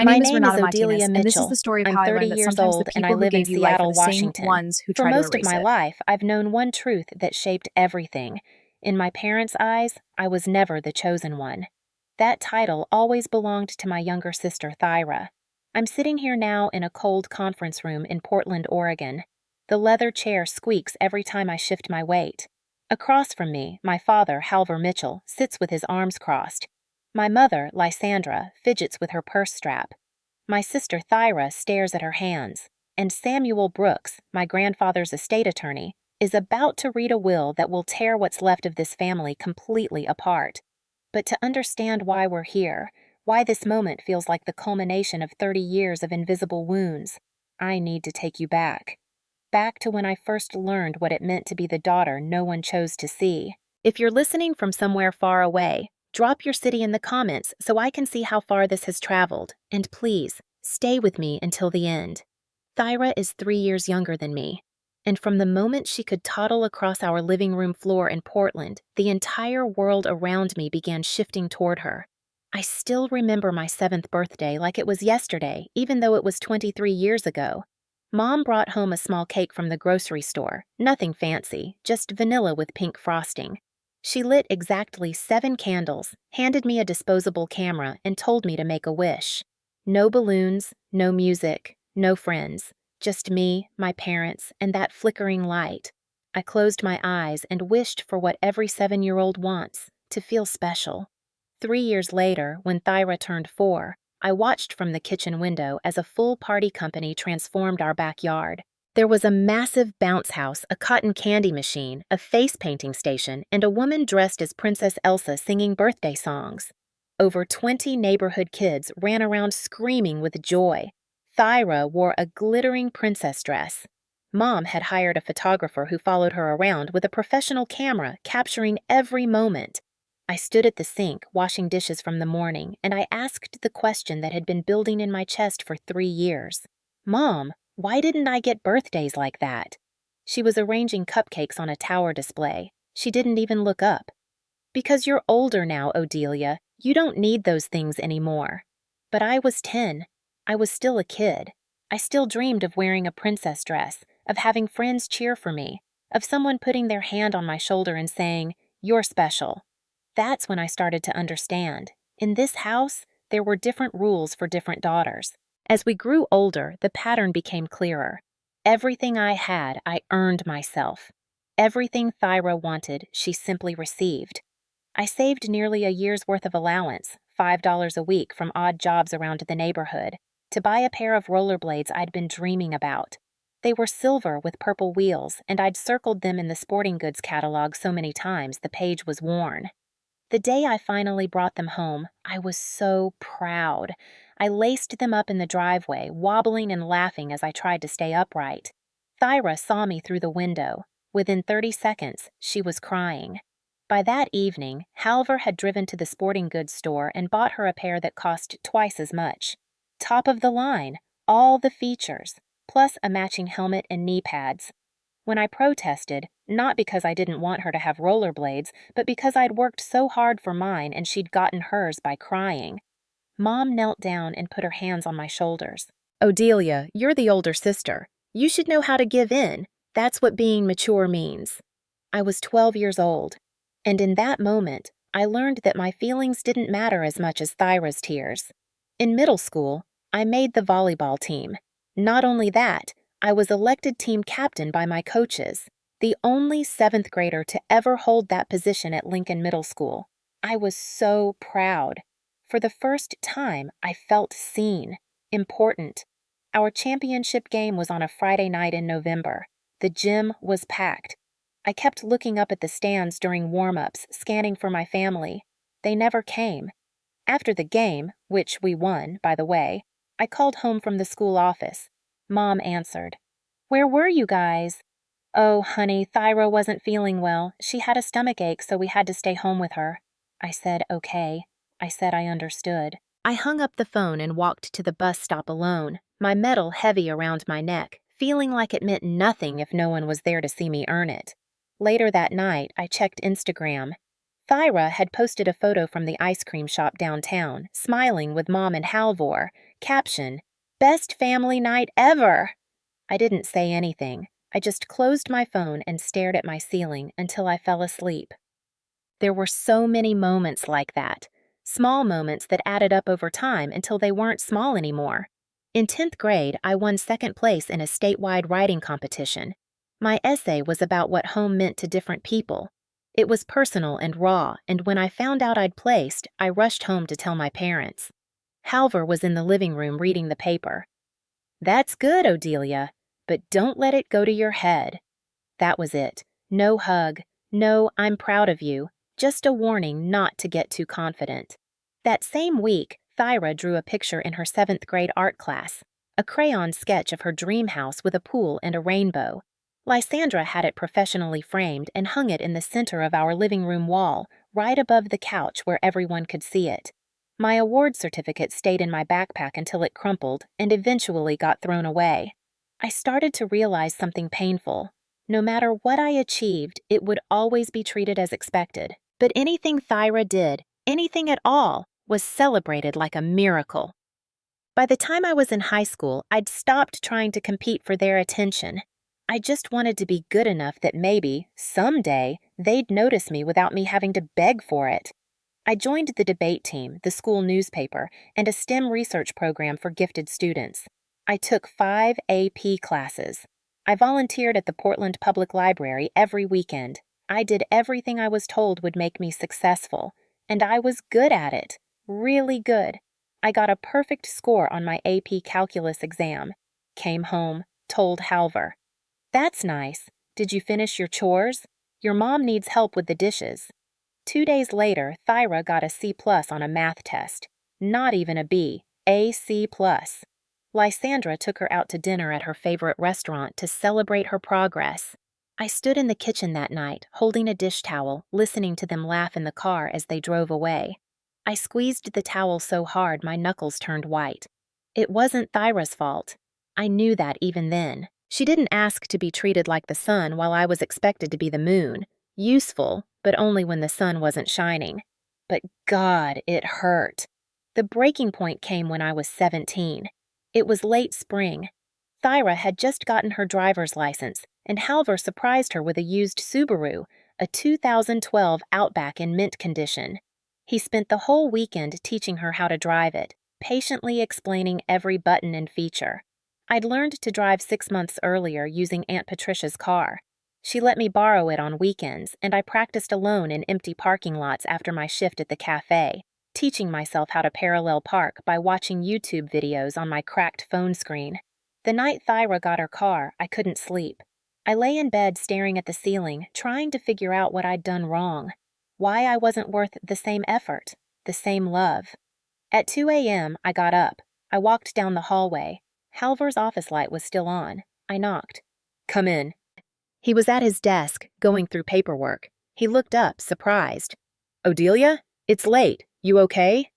My My name is name is Renata Odelia Martinez, and this is the Mitchell. story of I'm how I 30 learned that years sometimes the old and I people who live in gave you life are Seattle, the same Washington. ones who For try to most of erase my it. life, I've known one truth that shaped everything. In my parents' eyes, I was never the chosen one. That title always belonged to my younger sister, Thyra. I'm sitting here now in a cold conference room in Portland, Oregon. The leather chair squeaks every time I shift my weight. Across from me, my father, Halver Mitchell, sits with his arms crossed. My mother, Lysandra, fidgets with her purse strap. My sister Thyra stares at her hands, and Samuel Brooks, my grandfather's estate attorney, is about to read a will that will tear what's left of this family completely apart. But to understand why we're here, why this moment feels like the culmination of 30 years of invisible wounds, I need to take you back. Back to when I first learned what it meant to be the daughter no one chose to see. If you're listening from somewhere far away, drop your city in the comments so I can see how far this has traveled, and please, stay with me until the end. Thyra is 3 years younger than me, and from the moment she could toddle across our living room floor in Portland, the entire world around me began shifting toward her. I still remember my 7th birthday like it was yesterday, even though it was 23 years ago. Mom brought home a small cake from the grocery store, nothing fancy, just vanilla with pink frosting. She lit exactly 7 candles, handed me a disposable camera, and told me to make a wish. No balloons, no music, no friends, just me, my parents, and that flickering light. I closed my eyes and wished for what every 7-year-old wants, to feel special. 3 years later, when Thyra turned 4, I watched from the kitchen window as a full party company transformed our backyard. There was a massive bounce house, a cotton candy machine, a face painting station, and a woman dressed as Princess Elsa singing birthday songs. Over 20 neighborhood kids ran around screaming with joy. Thyra wore a glittering princess dress. Mom had hired a photographer who followed her around with a professional camera, capturing every moment. I stood at the sink, washing dishes from the morning, and I asked the question that had been building in my chest for 3 years. Mom, why didn't I get birthdays like that? She was arranging cupcakes on a tower display. She didn't even look up. Because you're older now, Odelia. You don't need those things anymore. But I was 10. I was still a kid. I still dreamed of wearing a princess dress, of having friends cheer for me, of someone putting their hand on my shoulder and saying, "You're special." That's when I started to understand. In this house, there were different rules for different daughters. As we grew older, the pattern became clearer. Everything I had, I earned myself. Everything Thyra wanted, she simply received. I saved nearly a year's worth of allowance, $5 a week from odd jobs around the neighborhood, to buy a pair of rollerblades I'd been dreaming about. They were silver with purple wheels, and I'd circled them in the sporting goods catalog so many times the page was worn. The day I finally brought them home, I was so proud. I laced them up in the driveway, wobbling and laughing as I tried to stay upright. Thyra saw me through the window. Within 30 seconds, she was crying. By that evening, Halver had driven to the sporting goods store and bought her a pair that cost twice as much. Top of the line, all the features, plus a matching helmet and knee pads. When I protested, not because I didn't want her to have rollerblades, but because I'd worked so hard for mine and she'd gotten hers by crying, Mom knelt down and put her hands on my shoulders. "Odelia, you're the older sister. You should know how to give in. That's what being mature means." I was 12 years old, and in that moment, I learned that my feelings didn't matter as much as Thyra's tears. In middle school, I made the volleyball team. Not only that, I was elected team captain by my coaches, the only 7th grader to ever hold that position at Lincoln Middle School. I was so proud. For the first time, I felt seen, important. Our championship game was on a Friday night in November. The gym was packed. I kept looking up at the stands during warm-ups, scanning for my family. They never came. After the game, which we won, by the way, I called home from the school office. Mom answered. "Where were you guys?" "Oh, honey, Thyra wasn't feeling well. She had a stomach ache, so we had to stay home with her." I said, "Okay." I said I understood. I hung up the phone and walked to the bus stop alone, my medal heavy around my neck, feeling like it meant nothing if no one was there to see me earn it. Later that night, I checked Instagram. Thyra had posted a photo from the ice cream shop downtown, smiling with Mom and Halvor, Caption: Best family night ever! I didn't say anything. I just closed my phone and stared at my ceiling until I fell asleep. There were so many moments like that. Small moments that added up over time until they weren't small anymore. In 10th grade, I won second place in a statewide writing competition. My essay was about what home meant to different people. It was personal and raw, and when I found out I'd placed, I rushed home to tell my parents. Halvor was in the living room reading the paper. "That's good, Odelia, but don't let it go to your head." That was it. No hug. No, "I'm proud of you." Just a warning not to get too confident. That same week, Thyra drew a picture in her 7th grade art class, a crayon sketch of her dream house with a pool and a rainbow. Lysandra had it professionally framed and hung it in the center of our living room wall, right above the couch where everyone could see it. My award certificate stayed in my backpack until it crumpled and eventually got thrown away. I started to realize something painful. No matter what I achieved, it would always be treated as expected. But anything Thyra did, anything at all, was celebrated like a miracle. By the time I was in high school, I'd stopped trying to compete for their attention. I just wanted to be good enough that maybe, someday, they'd notice me without me having to beg for it. I joined the debate team, the school newspaper, and a STEM research program for gifted students. I took 5 AP classes. I volunteered at the Portland Public Library every weekend. I did everything I was told would make me successful, and I was good at it, really good. I got a perfect score on my AP calculus exam. Came home, told Halvor. "That's nice. Did you finish your chores? Your mom needs help with the dishes." 2 days later, Thyra got a C+ on a math test. Not even a B, a C+. Lysandra took her out to dinner at her favorite restaurant to celebrate her progress. I stood in the kitchen that night, holding a dish towel, listening to them laugh in the car as they drove away. I squeezed the towel so hard my knuckles turned white. It wasn't Thyra's fault. I knew that even then. She didn't ask to be treated like the sun while I was expected to be the moon. Useful, but only when the sun wasn't shining. But God, it hurt. The breaking point came when I was 17. It was late spring. Thyra had just gotten her driver's license, and Halvor surprised her with a used Subaru, a 2012 Outback in mint condition. He spent the whole weekend teaching her how to drive it, patiently explaining every button and feature. I'd learned to drive 6 months earlier using Aunt Patricia's car. She let me borrow it on weekends, and I practiced alone in empty parking lots after my shift at the cafe, teaching myself how to parallel park by watching YouTube videos on my cracked phone screen. The night Thyra got her car, I couldn't sleep. I lay in bed staring at the ceiling, trying to figure out what I'd done wrong. Why I wasn't worth the same effort, the same love. At 2 a.m., I got up. I walked down the hallway. Halvor's office light was still on. I knocked. "Come in." He was at his desk, going through paperwork. He looked up, surprised. "Odelia? It's late. You okay?"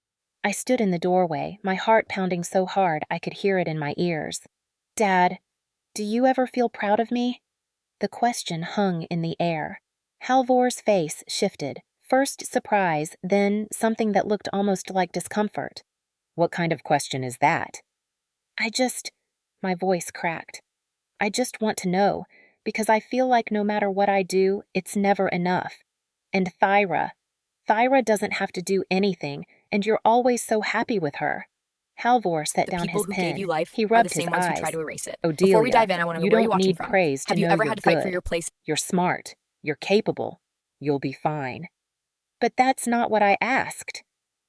I stood in the doorway, my heart pounding so hard I could hear it in my ears. "Dad, do you ever feel proud of me?" The question hung in the air. Halvor's face shifted, first surprise, then something that looked almost like discomfort. "What kind of question is that?" My voice cracked. "I just want to know, because I feel like no matter what I do, it's never enough. And Thyra doesn't have to do anything, and you're always so happy with her." Halvor set down his pen. He rubbed his eyes. "Odelia, before we dive in, I want to know you where you're don't watching need from. praise to Have you know ever you're had to fight for good. your place? You're smart. You're capable. You'll be fine." But that's not what I asked.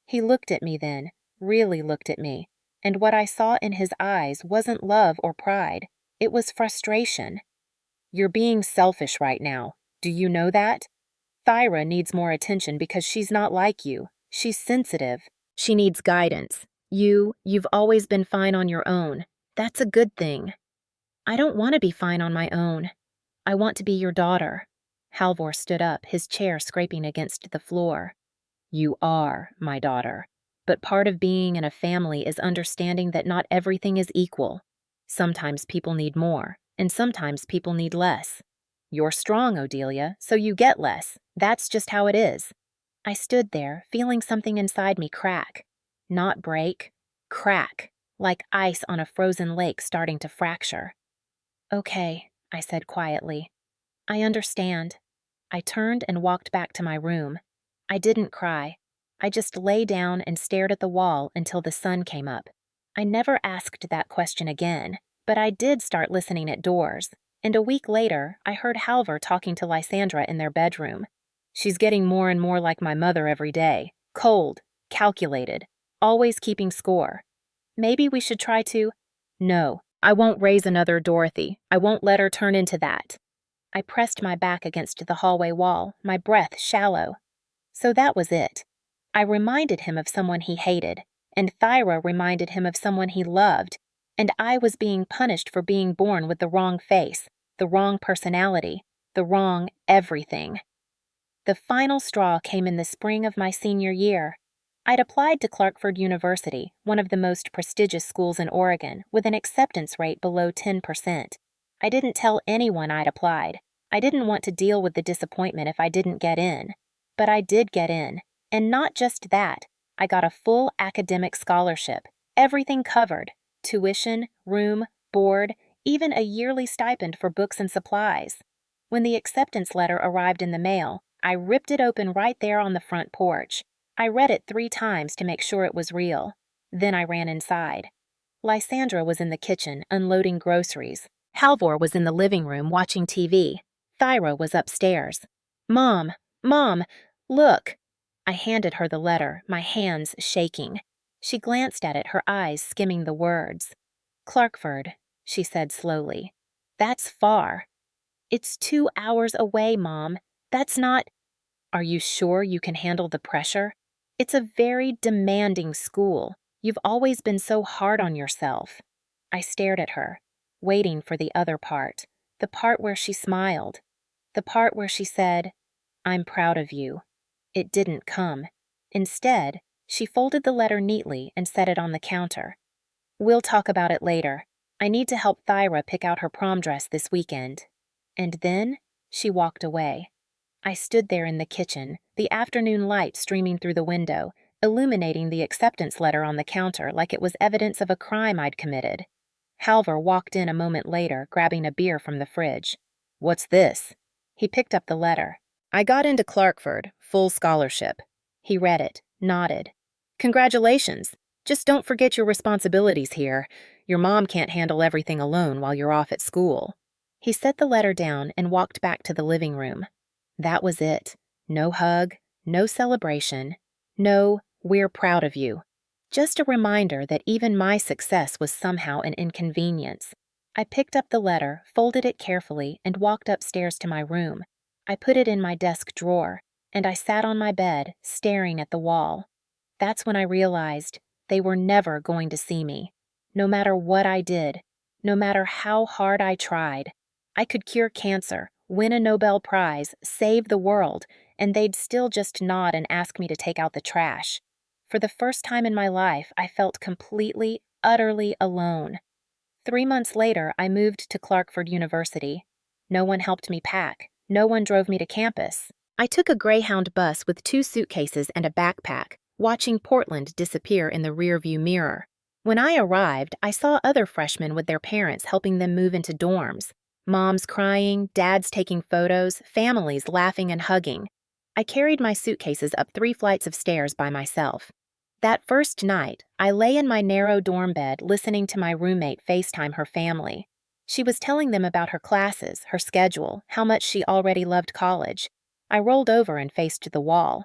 He looked at me then, really looked at me, and what I saw in his eyes wasn't love or pride. It was frustration. "You're being selfish right now. Do you know that? Thyra needs more attention because she's not like you. She's sensitive. She needs guidance. You've always been fine on your own. That's a good thing." "I don't want to be fine on my own. I want to be your daughter." Halvor stood up, his chair scraping against the floor. "You are my daughter. But part of being in a family is understanding that not everything is equal. Sometimes people need more, and sometimes people need less. You're strong, Odelia, so you get less. That's just how it is." I stood there, feeling something inside me crack. Not break, crack. like ice on a frozen lake starting to fracture. "Okay," I said quietly. "I understand." I turned and walked back to my room. I didn't cry. I just lay down and stared at the wall until the sun came up. I never asked that question again, but I did start listening at doors, and a week later, I heard Halvor talking to Lysandra in their bedroom. "She's getting more and more like my mother every day. Cold, calculated, always keeping score. Maybe we should try to—" "No, I won't raise another Dorothy. I won't let her turn into that." I pressed my back against the hallway wall, my breath shallow. So that was it. I reminded him of someone he hated, and Thyra reminded him of someone he loved, and I was being punished for being born with the wrong face, the wrong personality, the wrong everything. The final straw came in the spring of my senior year. I'd applied to Clarkford University, one of the most prestigious schools in Oregon, with an acceptance rate below 10%. I didn't tell anyone I'd applied. I didn't want to deal with the disappointment if I didn't get in. But I did get in, and not just that. I got a full academic scholarship, everything covered: tuition, room, board, even a yearly stipend for books and supplies. When the acceptance letter arrived in the mail, I ripped it open right there on the front porch. I read it 3 times to make sure it was real. Then I ran inside. Lysandra was in the kitchen, unloading groceries. Halvor was in the living room watching TV. Thyra was upstairs. "Mom! Mom! Look!" I handed her the letter, my hands shaking. She glanced at it, her eyes skimming the words. "Clarkford," she said slowly. "That's far." "It's 2 hours away, Mom. That's not—" "Are you sure you can handle the pressure? It's a very demanding school. You've always been so hard on yourself." I stared at her, waiting for the other part, the part where she smiled, the part where she said, "I'm proud of you." It didn't come. Instead, she folded the letter neatly and set it on the counter. "We'll talk about it later. I need to help Thyra pick out her prom dress this weekend." And then she walked away. I stood there in the kitchen, the afternoon light streaming through the window, illuminating the acceptance letter on the counter like it was evidence of a crime I'd committed. Halvor walked in a moment later, grabbing a beer from the fridge. "What's this?" He picked up the letter. "I got into Clarkford, full scholarship." He read it, nodded. "Congratulations. Just don't forget your responsibilities here. Your mom can't handle everything alone while you're off at school." He set the letter down and walked back to the living room. That was it. No hug, no celebration, no "we're proud of you." Just a reminder that even my success was somehow an inconvenience. I picked up the letter, folded it carefully, and walked upstairs to my room. I put it in my desk drawer, and I sat on my bed, staring at the wall. That's when I realized they were never going to see me. No matter what I did, no matter how hard I tried, I could cure cancer, win a Nobel Prize, save the world, and they'd still just nod and ask me to take out the trash. For the first time in my life, I felt completely, utterly alone. 3 months later, I moved to Clarkford University. No one helped me pack. No one drove me to campus. I took a Greyhound bus with 2 suitcases and a backpack, watching Portland disappear in the rearview mirror. When I arrived, I saw other freshmen with their parents helping them move into dorms. Moms crying, dads taking photos, families laughing and hugging. I carried my suitcases up 3 flights of stairs by myself. That first night, I lay in my narrow dorm bed listening to my roommate FaceTime her family. She was telling them about her classes, her schedule, how much she already loved college. I rolled over and faced the wall.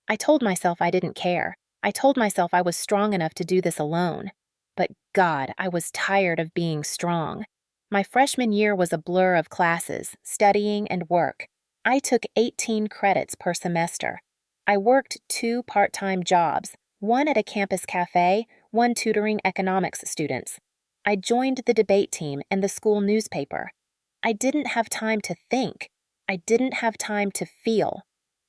I told myself I didn't care. I told myself I was strong enough to do this alone. But God, I was tired of being strong. My freshman year was a blur of classes, studying, and work. I took 18 credits per semester. I worked 2 part-time jobs, one at a campus cafe, one tutoring economics students. I joined the debate team and the school newspaper. I didn't have time to think. I didn't have time to feel.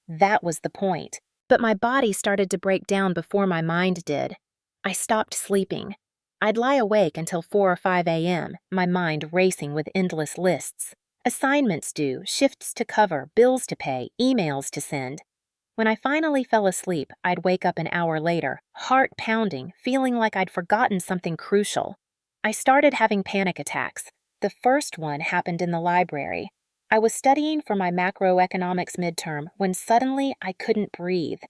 That was the point. But my body started to break down before my mind did. I stopped sleeping. I'd lie awake until 4 or 5 a.m., my mind racing with endless lists. Assignments due, shifts to cover, bills to pay, emails to send. When I finally fell asleep, I'd wake up an hour later, heart pounding, feeling like I'd forgotten something crucial. I started having panic attacks. The first one happened in the library. I was studying for my macroeconomics midterm when suddenly I couldn't breathe.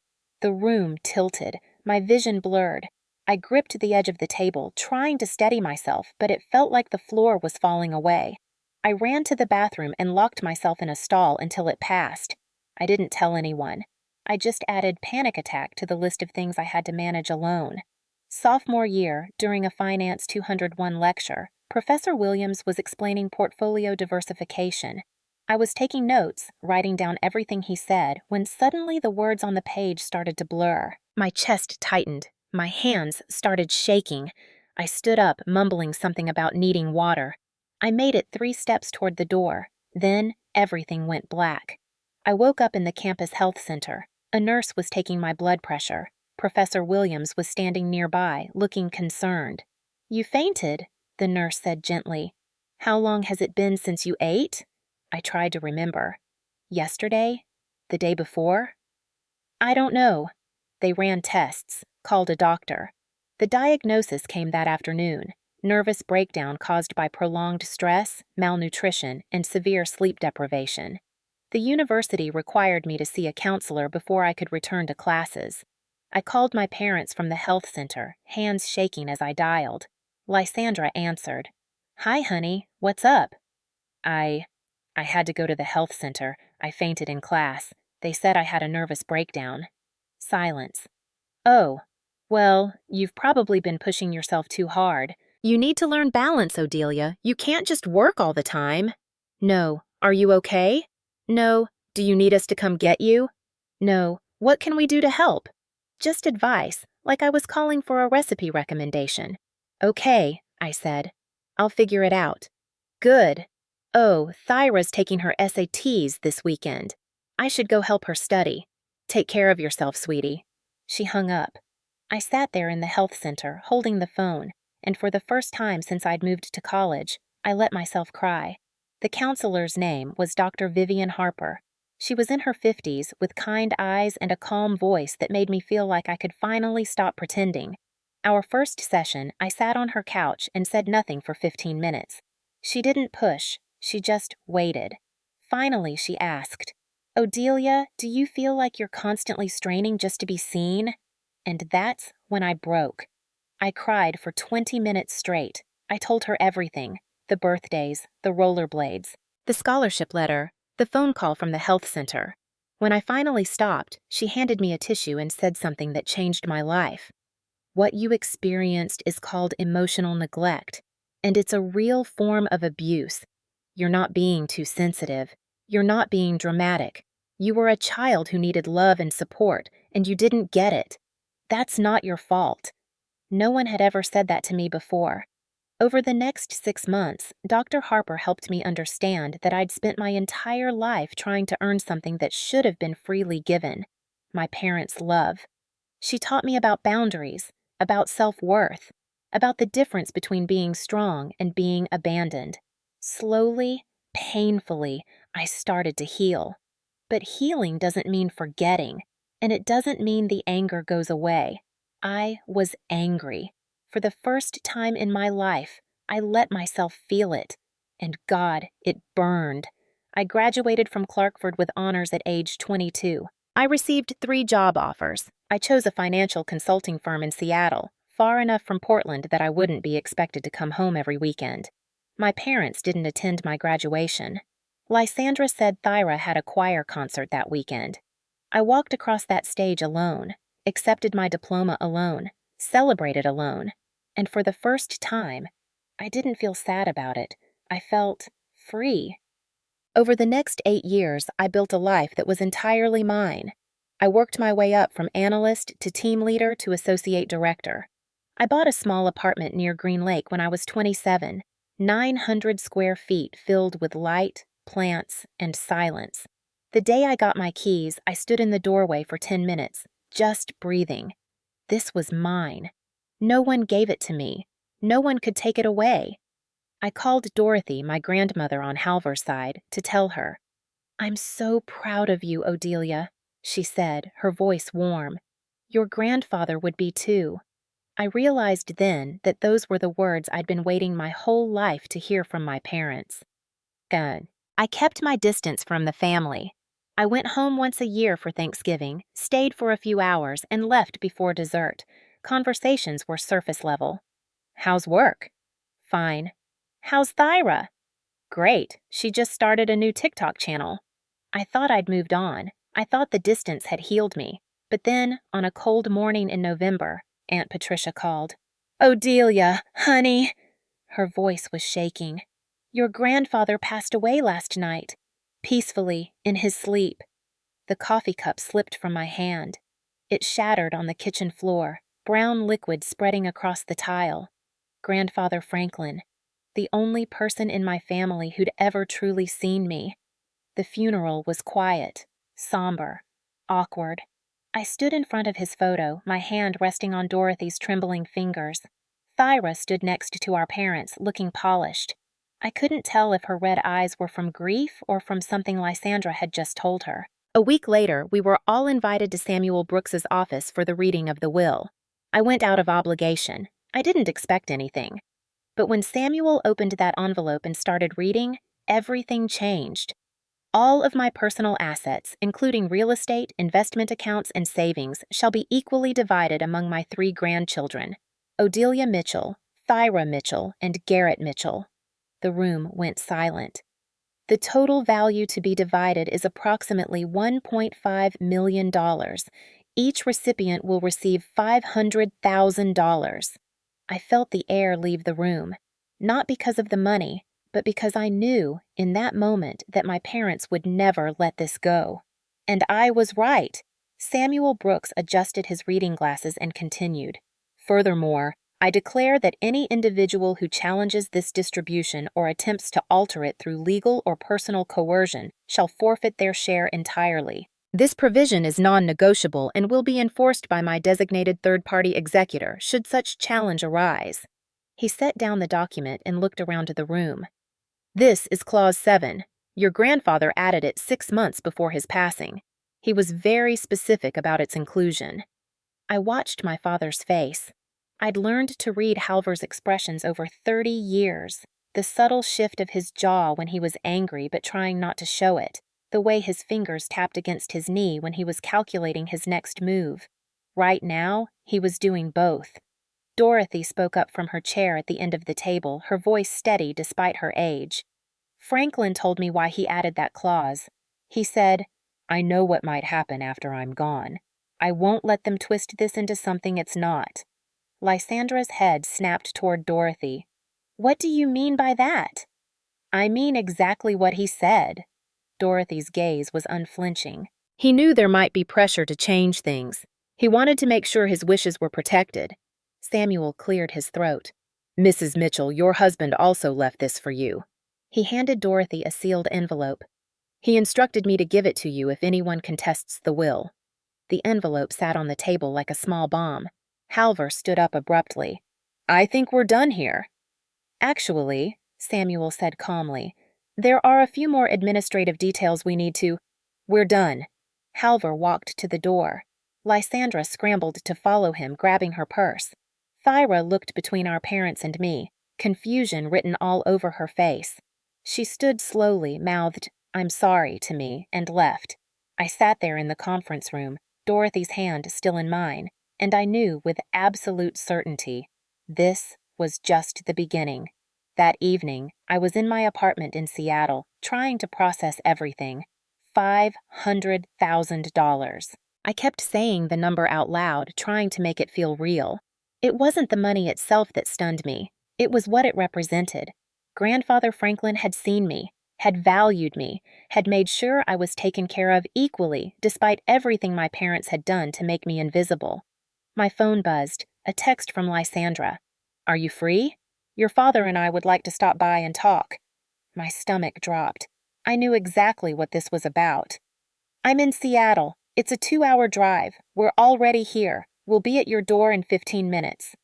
The room tilted, my vision blurred. I gripped the edge of the table, trying to steady myself, but it felt like the floor was falling away. I ran to the bathroom and locked myself in a stall until it passed. I didn't tell anyone. I just added panic attack to the list of things I had to manage alone. Sophomore year, during a Finance 201 lecture, Professor Williams was explaining portfolio diversification. I was taking notes, writing down everything he said, when suddenly the words on the page started to blur. My chest tightened. My hands started shaking. I stood up, mumbling something about needing water. I made it 3 steps toward the door. Then everything went black. I woke up in the campus health center. A nurse was taking my blood pressure. Professor Williams was standing nearby, looking concerned. "You fainted," the nurse said gently. "How long has it been since you ate?" I tried to remember. Yesterday? The day before? "I don't know." They ran tests, called a doctor. The diagnosis came that afternoon: nervous breakdown caused by prolonged stress, malnutrition, and severe sleep deprivation. The university required me to see a counselor before I could return to classes. I called my parents from the health center, hands shaking as I dialed. Lysandra answered. "Hi, honey. What's up?" I had to go to the health center. I fainted in class. They said I had a nervous breakdown. Silence. "Oh, well, you've probably been pushing yourself too hard. You need to learn balance, Odelia. You can't just work all the time." "No. Are you okay?" "No. Do you need us to come get you?" "No. What can we do to help?" Just advice, like I was calling for a recipe recommendation. "Okay," I said. "I'll figure it out." "Good. Oh, Thyra's taking her SATs this weekend. I should go help her study. Take care of yourself, sweetie." She hung up. I sat there in the health center, holding the phone, and for the first time since I'd moved to college, I let myself cry. The counselor's name was Dr. Vivian Harper. She was in her 50s, with kind eyes and a calm voice that made me feel like I could finally stop pretending. Our first session, I sat on her couch and said nothing for 15 minutes. She didn't push, she just waited. Finally, she asked, "Odelia, do you feel like you're constantly straining just to be seen?" And that's when I broke. I cried for 20 minutes straight. I told her everything: the birthdays, the rollerblades, the scholarship letter, the phone call from the health center. When I finally stopped, she handed me a tissue and said something that changed my life. "What you experienced is called emotional neglect, and it's a real form of abuse. You're not being too sensitive. You're not being dramatic. You were a child who needed love and support, and you didn't get it. That's not your fault." No one had ever said that to me before. Over the next 6 months, Dr. Harper helped me understand that I'd spent my entire life trying to earn something that should have been freely given: my parents' love. She taught me about boundaries, about self-worth, about the difference between being strong and being abandoned. Slowly, painfully, I started to heal. But healing doesn't mean forgetting, and it doesn't mean the anger goes away. I was angry. For the first time in my life, I let myself feel it. And God, it burned. I graduated from Clarkford with honors at age 22. I received 3 job offers. I chose a financial consulting firm in Seattle, far enough from Portland that I wouldn't be expected to come home every weekend. My parents didn't attend my graduation. Lysandra said Thyra had a choir concert that weekend. I walked across that stage alone, accepted my diploma alone, celebrated alone, and for the first time, I didn't feel sad about it. I felt free. Over the next 8 years, I built a life that was entirely mine. I worked my way up from analyst to team leader to associate director. I bought a small apartment near Green Lake when I was 27, 900 square feet filled with light, plants, and silence. The day I got my keys, I stood in the doorway for 10 minutes, just breathing. This was mine. No one gave it to me. No one could take it away. I called Dorothy, my grandmother on Halver's side, to tell her, "I'm so proud of you, Odelia." she said, her voice warm. Your grandfather would be too. I realized then that those were the words I'd been waiting my whole life to hear from my parents. Good. I kept my distance from the family. I went home once a year for Thanksgiving, stayed for a few hours, and left before dessert. Conversations were surface level. How's work? Fine. How's Thyra? Great. She just started a new TikTok channel. I thought I'd moved on. I thought the distance had healed me. But then, on a cold morning in November, Aunt Patricia called. Odelia, honey. Her voice was shaking. Your grandfather passed away last night. Peacefully, in his sleep. The coffee cup slipped from my hand. It shattered on the kitchen floor, brown liquid spreading across the tile. Grandfather Franklin, the only person in my family who'd ever truly seen me. The funeral was quiet, somber, awkward. I stood in front of his photo, my hand resting on Dorothy's trembling fingers. Thyra stood next to our parents, looking polished. I couldn't tell if her red eyes were from grief or from something Lysandra had just told her. A week later, we were all invited to Samuel Brooks's office for the reading of the will. I went out of obligation. I didn't expect anything. But when Samuel opened that envelope and started reading, everything changed. All of my personal assets, including real estate, investment accounts, and savings, shall be equally divided among my 3 grandchildren, Odelia Mitchell, Thyra Mitchell, and Garrett Mitchell. The room went silent. The total value to be divided is approximately $1.5 million. Each recipient will receive $500,000. I felt the air leave the room, not because of the money, but because I knew in that moment that my parents would never let this go. And I was right. Samuel Brooks adjusted his reading glasses and continued. Furthermore, I declare that any individual who challenges this distribution or attempts to alter it through legal or personal coercion shall forfeit their share entirely. This provision is non-negotiable and will be enforced by my designated third-party executor should such challenge arise. He set down the document and looked around the room. This is Clause 7. Your grandfather added it 6 months before his passing. He was very specific about its inclusion. I watched my father's face. I'd learned to read Halvor's expressions over 30 years. The subtle shift of his jaw when he was angry but trying not to show it. The way his fingers tapped against his knee when he was calculating his next move. Right now, he was doing both. Dorothy spoke up from her chair at the end of the table, her voice steady despite her age. Franklin told me why he added that clause. He said, I know what might happen after I'm gone. I won't let them twist this into something it's not. Lysandra's head snapped toward Dorothy. What do you mean by that? I mean exactly what he said. Dorothy's gaze was unflinching. He knew there might be pressure to change things. He wanted to make sure his wishes were protected. Samuel cleared his throat. Mrs. Mitchell, your husband also left this for you. He handed Dorothy a sealed envelope. He instructed me to give it to you if anyone contests the will. The envelope sat on the table like a small bomb. Halvor stood up abruptly. I think we're done here. Actually, Samuel said calmly, there are a few more administrative details we need to. We're done. Halvor walked to the door. Lysandra scrambled to follow him, grabbing her purse. Thyra looked between our parents and me, confusion written all over her face. She stood slowly, mouthed, I'm sorry, to me, and left. I sat there in the conference room, Dorothy's hand still in mine, and I knew with absolute certainty, this was just the beginning. That evening, I was in my apartment in Seattle, trying to process everything. $500,000. I kept saying the number out loud, trying to make it feel real. It wasn't the money itself that stunned me. It was what it represented. Grandfather Franklin had seen me, had valued me, had made sure I was taken care of equally, despite everything my parents had done to make me invisible. My phone buzzed, a text from Lysandra. Are you free? Your father and I would like to stop by and talk. My stomach dropped. I knew exactly what this was about. I'm in Seattle. It's a 2-hour drive. We're already here. We'll be at your door in 15 minutes.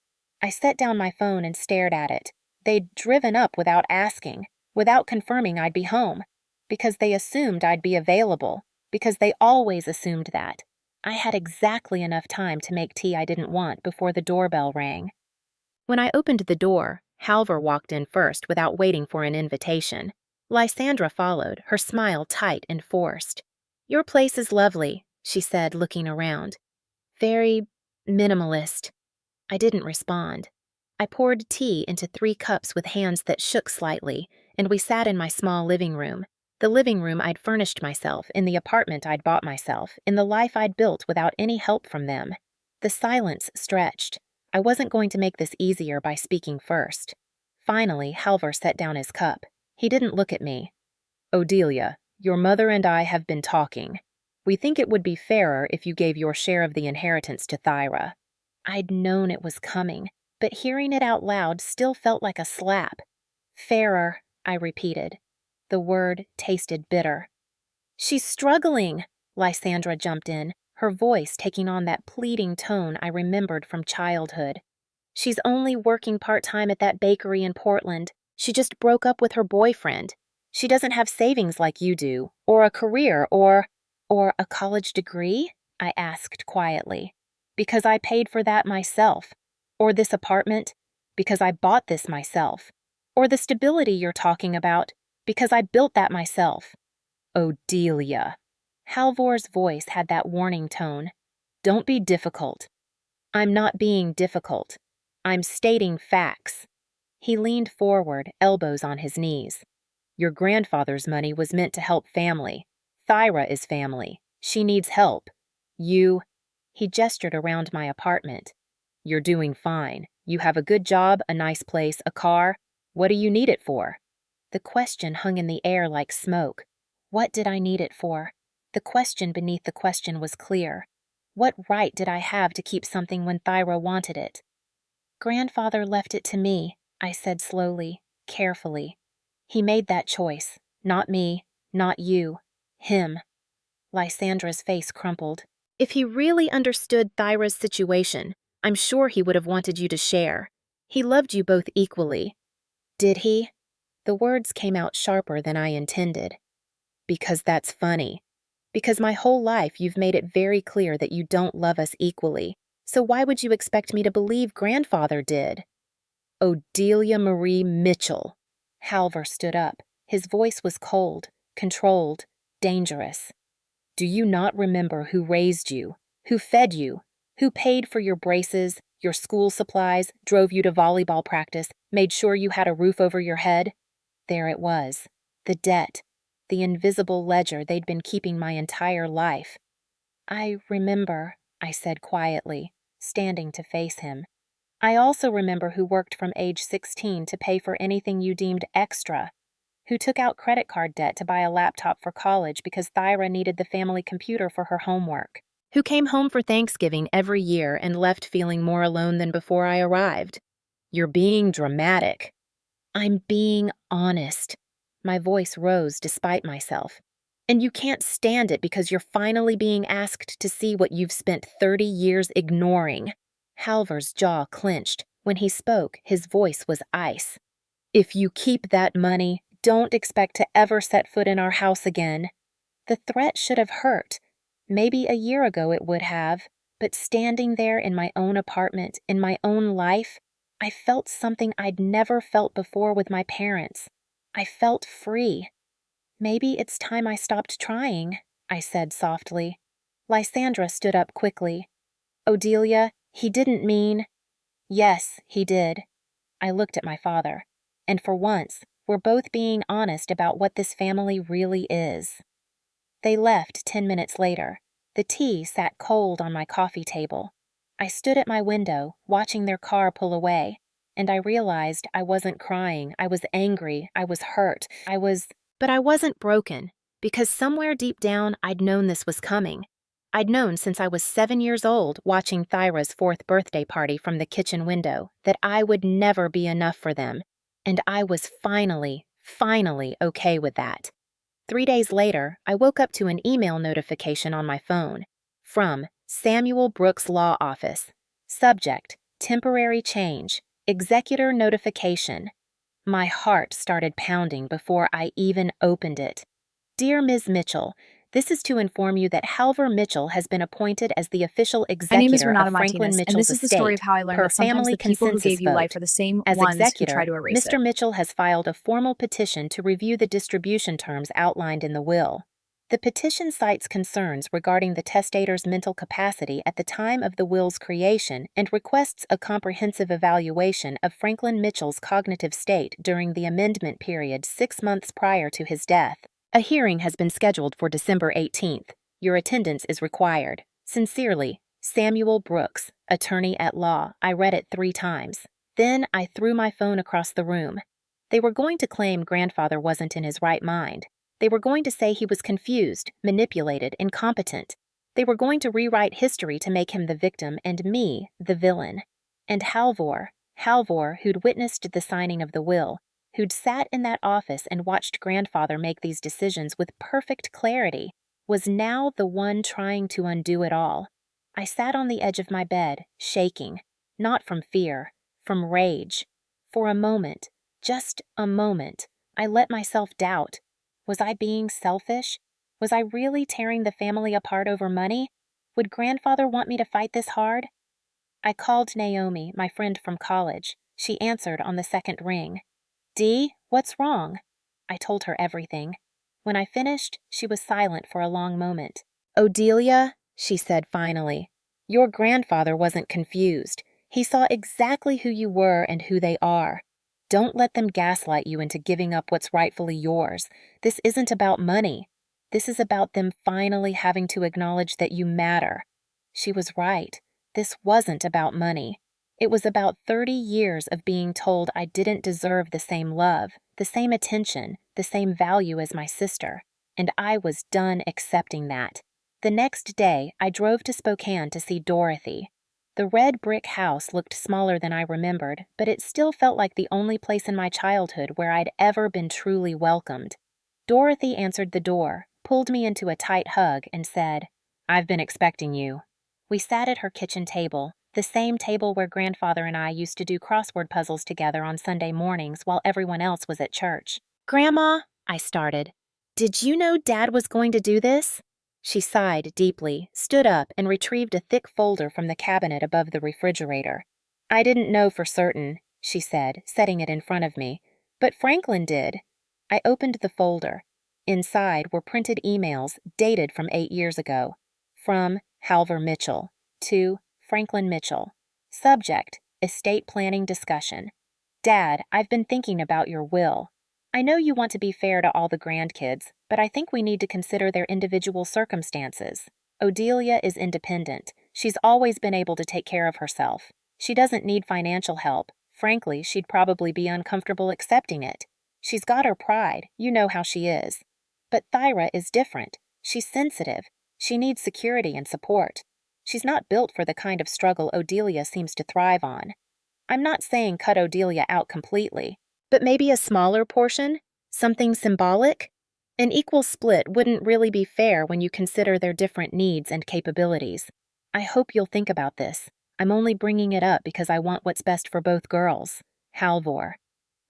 I set down my phone and stared at it. They'd driven up without asking, without confirming I'd be home, because they assumed I'd be available. Because they always assumed that. I had exactly enough time to make tea I didn't want before the doorbell rang. When I opened the door, Halvor walked in first without waiting for an invitation. Lysandra followed, her smile tight and forced. "Your place is lovely," she said, looking around. "Very minimalist." I didn't respond. I poured tea into 3 cups with hands that shook slightly, and we sat in my small living room. The living room I'd furnished myself, in the apartment I'd bought myself, in the life I'd built without any help from them. The silence stretched. I wasn't going to make this easier by speaking first. Finally, Halvor set down his cup. He didn't look at me. "Odelia, your mother and I have been talking. We think it would be fairer if you gave your share of the inheritance to Thyra." I'd known it was coming, but hearing it out loud still felt like a slap. "Fairer," I repeated. The word tasted bitter. "She's struggling," Lysandra jumped in, her voice taking on that pleading tone I remembered from childhood. "She's only working part-time at that bakery in Portland. She just broke up with her boyfriend. She doesn't have savings like you do, or a career, or a college degree?" I asked quietly. "Because I paid for that myself. Or this apartment, because I bought this myself. Or the stability you're talking about, because I built that myself." "Odelia." Halvor's voice had that warning tone. "Don't be difficult." "I'm not being difficult. I'm stating facts." He leaned forward, elbows on his knees. "Your grandfather's money was meant to help family. Thyra is family. She needs help. He gestured around my apartment. "You're doing fine. You have a good job, a nice place, a car. What do you need it for?" The question hung in the air like smoke. What did I need it for? The question beneath the question was clear. What right did I have to keep something when Thyra wanted it? "Grandfather left it to me," I said slowly, carefully. "He made that choice. Not me, not you. Him." Lysandra's face crumpled. "If he really understood Thyra's situation, I'm sure he would have wanted you to share. He loved you both equally." "Did he?" The words came out sharper than I intended. "Because that's funny. Because my whole life you've made it very clear that you don't love us equally. So why would you expect me to believe Grandfather did?" "Odelia Marie Mitchell." Halvor stood up. His voice was cold, controlled, dangerous. "Do you not remember who raised you, who fed you, who paid for your braces, your school supplies, drove you to volleyball practice, made sure you had a roof over your head?" There it was, the debt, the invisible ledger they'd been keeping my entire life. "I remember," I said quietly, standing to face him. "I also remember who worked from age 16 to pay for anything you deemed extra, who took out credit card debt to buy a laptop for college because Thyra needed the family computer for her homework, who came home for Thanksgiving every year and left feeling more alone than before I arrived." "You're being dramatic." "I'm being honest." My voice rose despite myself. "And you can't stand it because you're finally being asked to see what you've spent 30 years ignoring." Halvor's jaw clenched. When he spoke, his voice was ice. "If you keep that money, don't expect to ever set foot in our house again." The threat should have hurt. Maybe a year ago it would have, but standing there in my own apartment, in my own life, I felt something I'd never felt before with my parents. I felt free. "Maybe it's time I stopped trying," I said softly. Lysandra stood up quickly. "Odelia, he didn't mean—" "Yes, he did." I looked at my father. And for once, we're both being honest about what this family really is. They left 10 minutes later. The tea sat cold on my coffee table. I stood at my window, watching their car pull away, and I realized I wasn't crying. I was angry. I was hurt. But I wasn't broken, because somewhere deep down I'd known this was coming. I'd known since I was 7 years old, watching Thyra's 4th birthday party from the kitchen window, that I would never be enough for them. And I was finally okay with that. 3 days later, I woke up to an email notification on my phone. From Samuel Brooks Law Office. Subject, temporary change. Executor notification. My heart started pounding before I even opened it. "Dear Ms. Mitchell, This is to inform you that Halvor Mitchell has been appointed as the official My name is executor Renata of Franklin Martinez, and Mitchell's this is the story of estate, how I learned per that sometimes family the people who consensus gave you life vote. are the same As ones who try executor, to erase Mr. it. Mitchell has filed a formal petition to review the distribution terms outlined in the will. The petition cites concerns regarding the testator's mental capacity at the time of the will's creation and requests a comprehensive evaluation of Franklin Mitchell's cognitive state during the amendment period 6 months prior to his death. A hearing has been scheduled for December 18th. Your attendance is required. Sincerely, Samuel Brooks, attorney at law. I read it 3 times. Then I threw my phone across the room. They were going to claim grandfather wasn't in his right mind. They were going to say he was confused, manipulated, incompetent. They were going to rewrite history to make him the victim and me the villain. And Halvor, who'd witnessed the signing of the will, who'd sat in that office and watched grandfather make these decisions with perfect clarity, was now the one trying to undo it all. I sat on the edge of my bed, shaking, not from fear, from rage. For a moment, just a moment, I let myself doubt. Was I being selfish? Was I really tearing the family apart over money? Would grandfather want me to fight this hard? I called Naomi, my friend from college. She answered on the second ring. Dee, what's wrong? I told her everything. When I finished, she was silent for a long moment. Odelia, she said finally, your grandfather wasn't confused. He saw exactly who you were and who they are. Don't let them gaslight you into giving up what's rightfully yours. This isn't about money. This is about them finally having to acknowledge that you matter. She was right. This wasn't about money. It was about 30 years of being told I didn't deserve the same love, the same attention, the same value as my sister. And I was done accepting that. The next day, I drove to Spokane to see Dorothy. The red brick house looked smaller than I remembered, but it still felt like the only place in my childhood where I'd ever been truly welcomed. Dorothy answered the door, pulled me into a tight hug, and said, I've been expecting you. We sat at her kitchen table, the same table where grandfather and I used to do crossword puzzles together on Sunday mornings while everyone else was at church. Grandma, I started, did you know Dad was going to do this? She sighed deeply, stood up, and retrieved a thick folder from the cabinet above the refrigerator. I didn't know for certain, she said, setting it in front of me, but Franklin did. I opened the folder. Inside were printed emails dated from 8 years ago. From Halvor Mitchell to Franklin Mitchell. Subject, estate planning discussion. Dad, I've been thinking about your will. I know you want to be fair to all the grandkids, but I think we need to consider their individual circumstances. Odelia is independent. She's always been able to take care of herself. She doesn't need financial help. Frankly, she'd probably be uncomfortable accepting it. She's got her pride. You know how she is. But Thyra is different. She's sensitive. She needs security and support. She's not built for the kind of struggle Odelia seems to thrive on. I'm not saying cut Odelia out completely, but maybe a smaller portion? Something symbolic? An equal split wouldn't really be fair when you consider their different needs and capabilities. I hope you'll think about this. I'm only bringing it up because I want what's best for both girls. Halvor.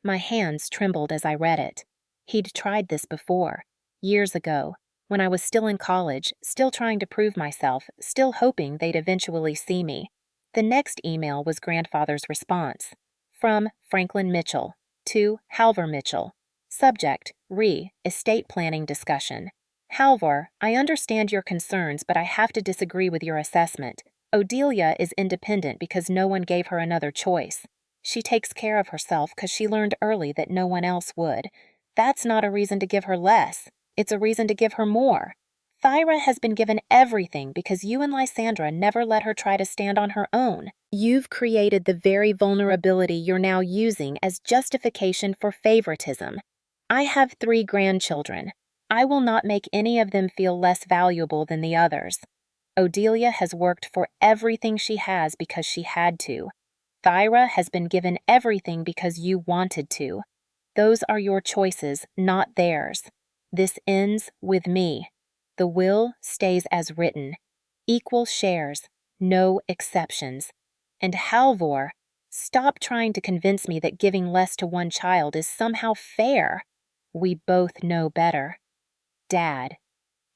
My hands trembled as I read it. He'd tried this before, years ago, when I was still in college, still trying to prove myself, still hoping they'd eventually see me. The next email was grandfather's response. From Franklin Mitchell to Halvor Mitchell. Subject, estate planning discussion. Halvor, I understand your concerns, but I have to disagree with your assessment. Odelia is independent because no one gave her another choice. She takes care of herself because she learned early that no one else would. That's not a reason to give her less. It's a reason to give her more. Thyra has been given everything because you and Lysandra never let her try to stand on her own. You've created the very vulnerability you're now using as justification for favoritism. I have 3 grandchildren. I will not make any of them feel less valuable than the others. Odelia has worked for everything she has because she had to. Thyra has been given everything because you wanted to. Those are your choices, not theirs. This ends with me. The will stays as written. Equal shares, no exceptions. And Halvor, stop trying to convince me that giving less to one child is somehow fair. We both know better. Dad.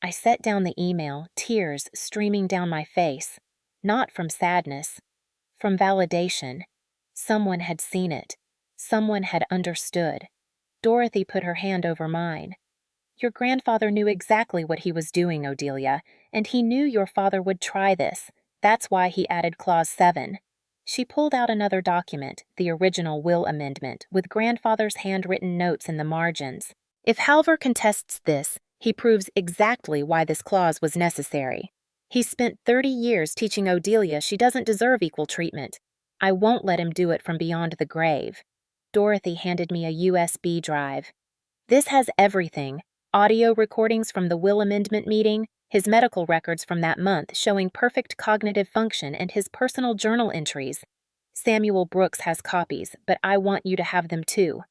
I set down the email, tears streaming down my face, not from sadness, from validation. Someone had seen it. Someone had understood. Dorothy put her hand over mine. Your grandfather knew exactly what he was doing, Odelia, and he knew your father would try this. That's why he added Clause 7. She pulled out another document, the original will amendment, with grandfather's handwritten notes in the margins. If Halvor contests this, he proves exactly why this clause was necessary. He spent 30 years teaching Odelia she doesn't deserve equal treatment. I won't let him do it from beyond the grave. Dorothy handed me a USB drive. This has everything: audio recordings from the will amendment meeting, his medical records from that month showing perfect cognitive function, and his personal journal entries. Samuel Brooks has copies, but I want you to have them too.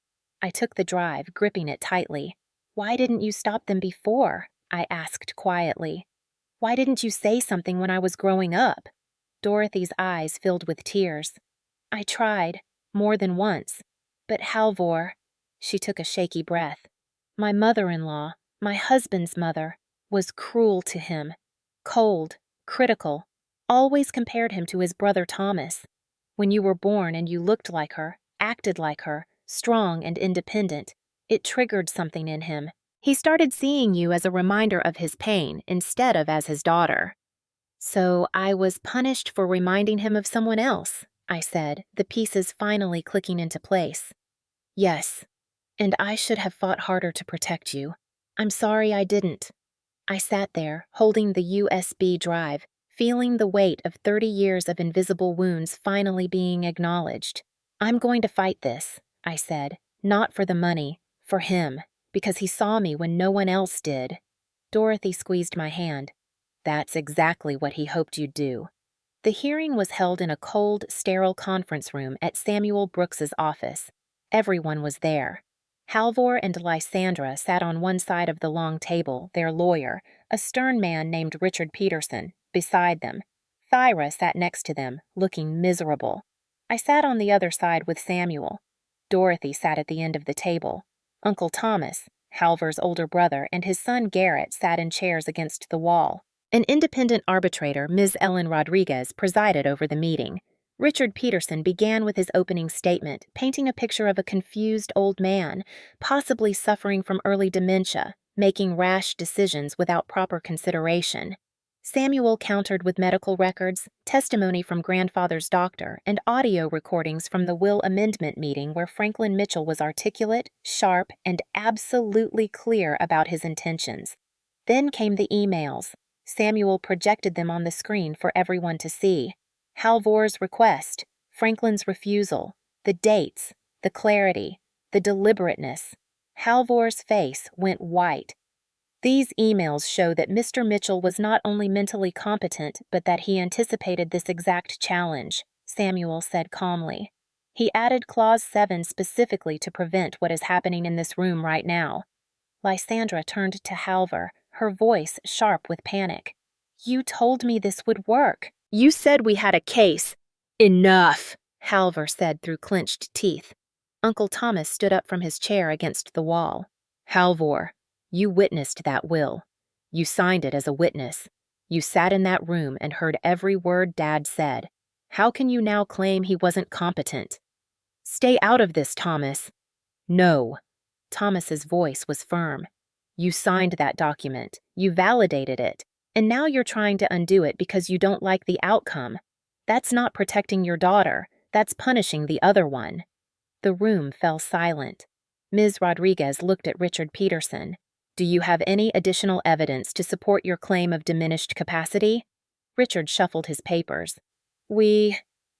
I took the drive, gripping it tightly. Why didn't you stop them before? I asked quietly. Why didn't you say something when I was growing up? Dorothy's eyes filled with tears. I tried, more than once. But Halvor, she took a shaky breath. My mother-in-law, my husband's mother, was cruel to him. Cold, critical, always compared him to his brother Thomas. When you were born and you looked like her, acted like her, strong and independent, it triggered something in him. He started seeing you as a reminder of his pain instead of as his daughter. So I was punished for reminding him of someone else, I said, the pieces finally clicking into place. Yes, and I should have fought harder to protect you. I'm sorry I didn't. I sat there, holding the USB drive, feeling the weight of 30 years of invisible wounds finally being acknowledged. I'm going to fight this, I said, not for the money, for him, because he saw me when no one else did. Dorothy squeezed my hand. That's exactly what he hoped you'd do. The hearing was held in a cold, sterile conference room at Samuel Brooks's office. Everyone was there. Halvor and Lysandra sat on one side of the long table, their lawyer, a stern man named Richard Peterson, beside them. Thyra sat next to them, looking miserable. I sat on the other side with Samuel. Dorothy sat at the end of the table. Uncle Thomas, Halvor's older brother, and his son Garrett sat in chairs against the wall. An independent arbitrator, Ms. Ellen Rodriguez, presided over the meeting. Richard Peterson began with his opening statement, painting a picture of a confused old man, possibly suffering from early dementia, making rash decisions without proper consideration. Samuel countered with medical records, testimony from grandfather's doctor, and audio recordings from the will amendment meeting where Franklin Mitchell was articulate, sharp, and absolutely clear about his intentions. Then came the emails. Samuel projected them on the screen for everyone to see. Halvor's request, Franklin's refusal, the dates, the clarity, the deliberateness. Halvor's face went white. These emails show that Mr. Mitchell was not only mentally competent, but that he anticipated this exact challenge, Samuel said calmly. He added Clause 7 specifically to prevent what is happening in this room right now. Lysandra turned to Halvor, her voice sharp with panic. You told me this would work. You said we had a case. Enough, Halvor said through clenched teeth. Uncle Thomas stood up from his chair against the wall. Halvor, you witnessed that will. You signed it as a witness. You sat in that room and heard every word Dad said. How can you now claim he wasn't competent? Stay out of this, Thomas. No. Thomas's voice was firm. You signed that document. You validated it. And now you're trying to undo it because you don't like the outcome. That's not protecting your daughter. That's punishing the other one. The room fell silent. Ms. Rodriguez looked at Richard Peterson. Do you have any additional evidence to support your claim of diminished capacity? Richard shuffled his papers. We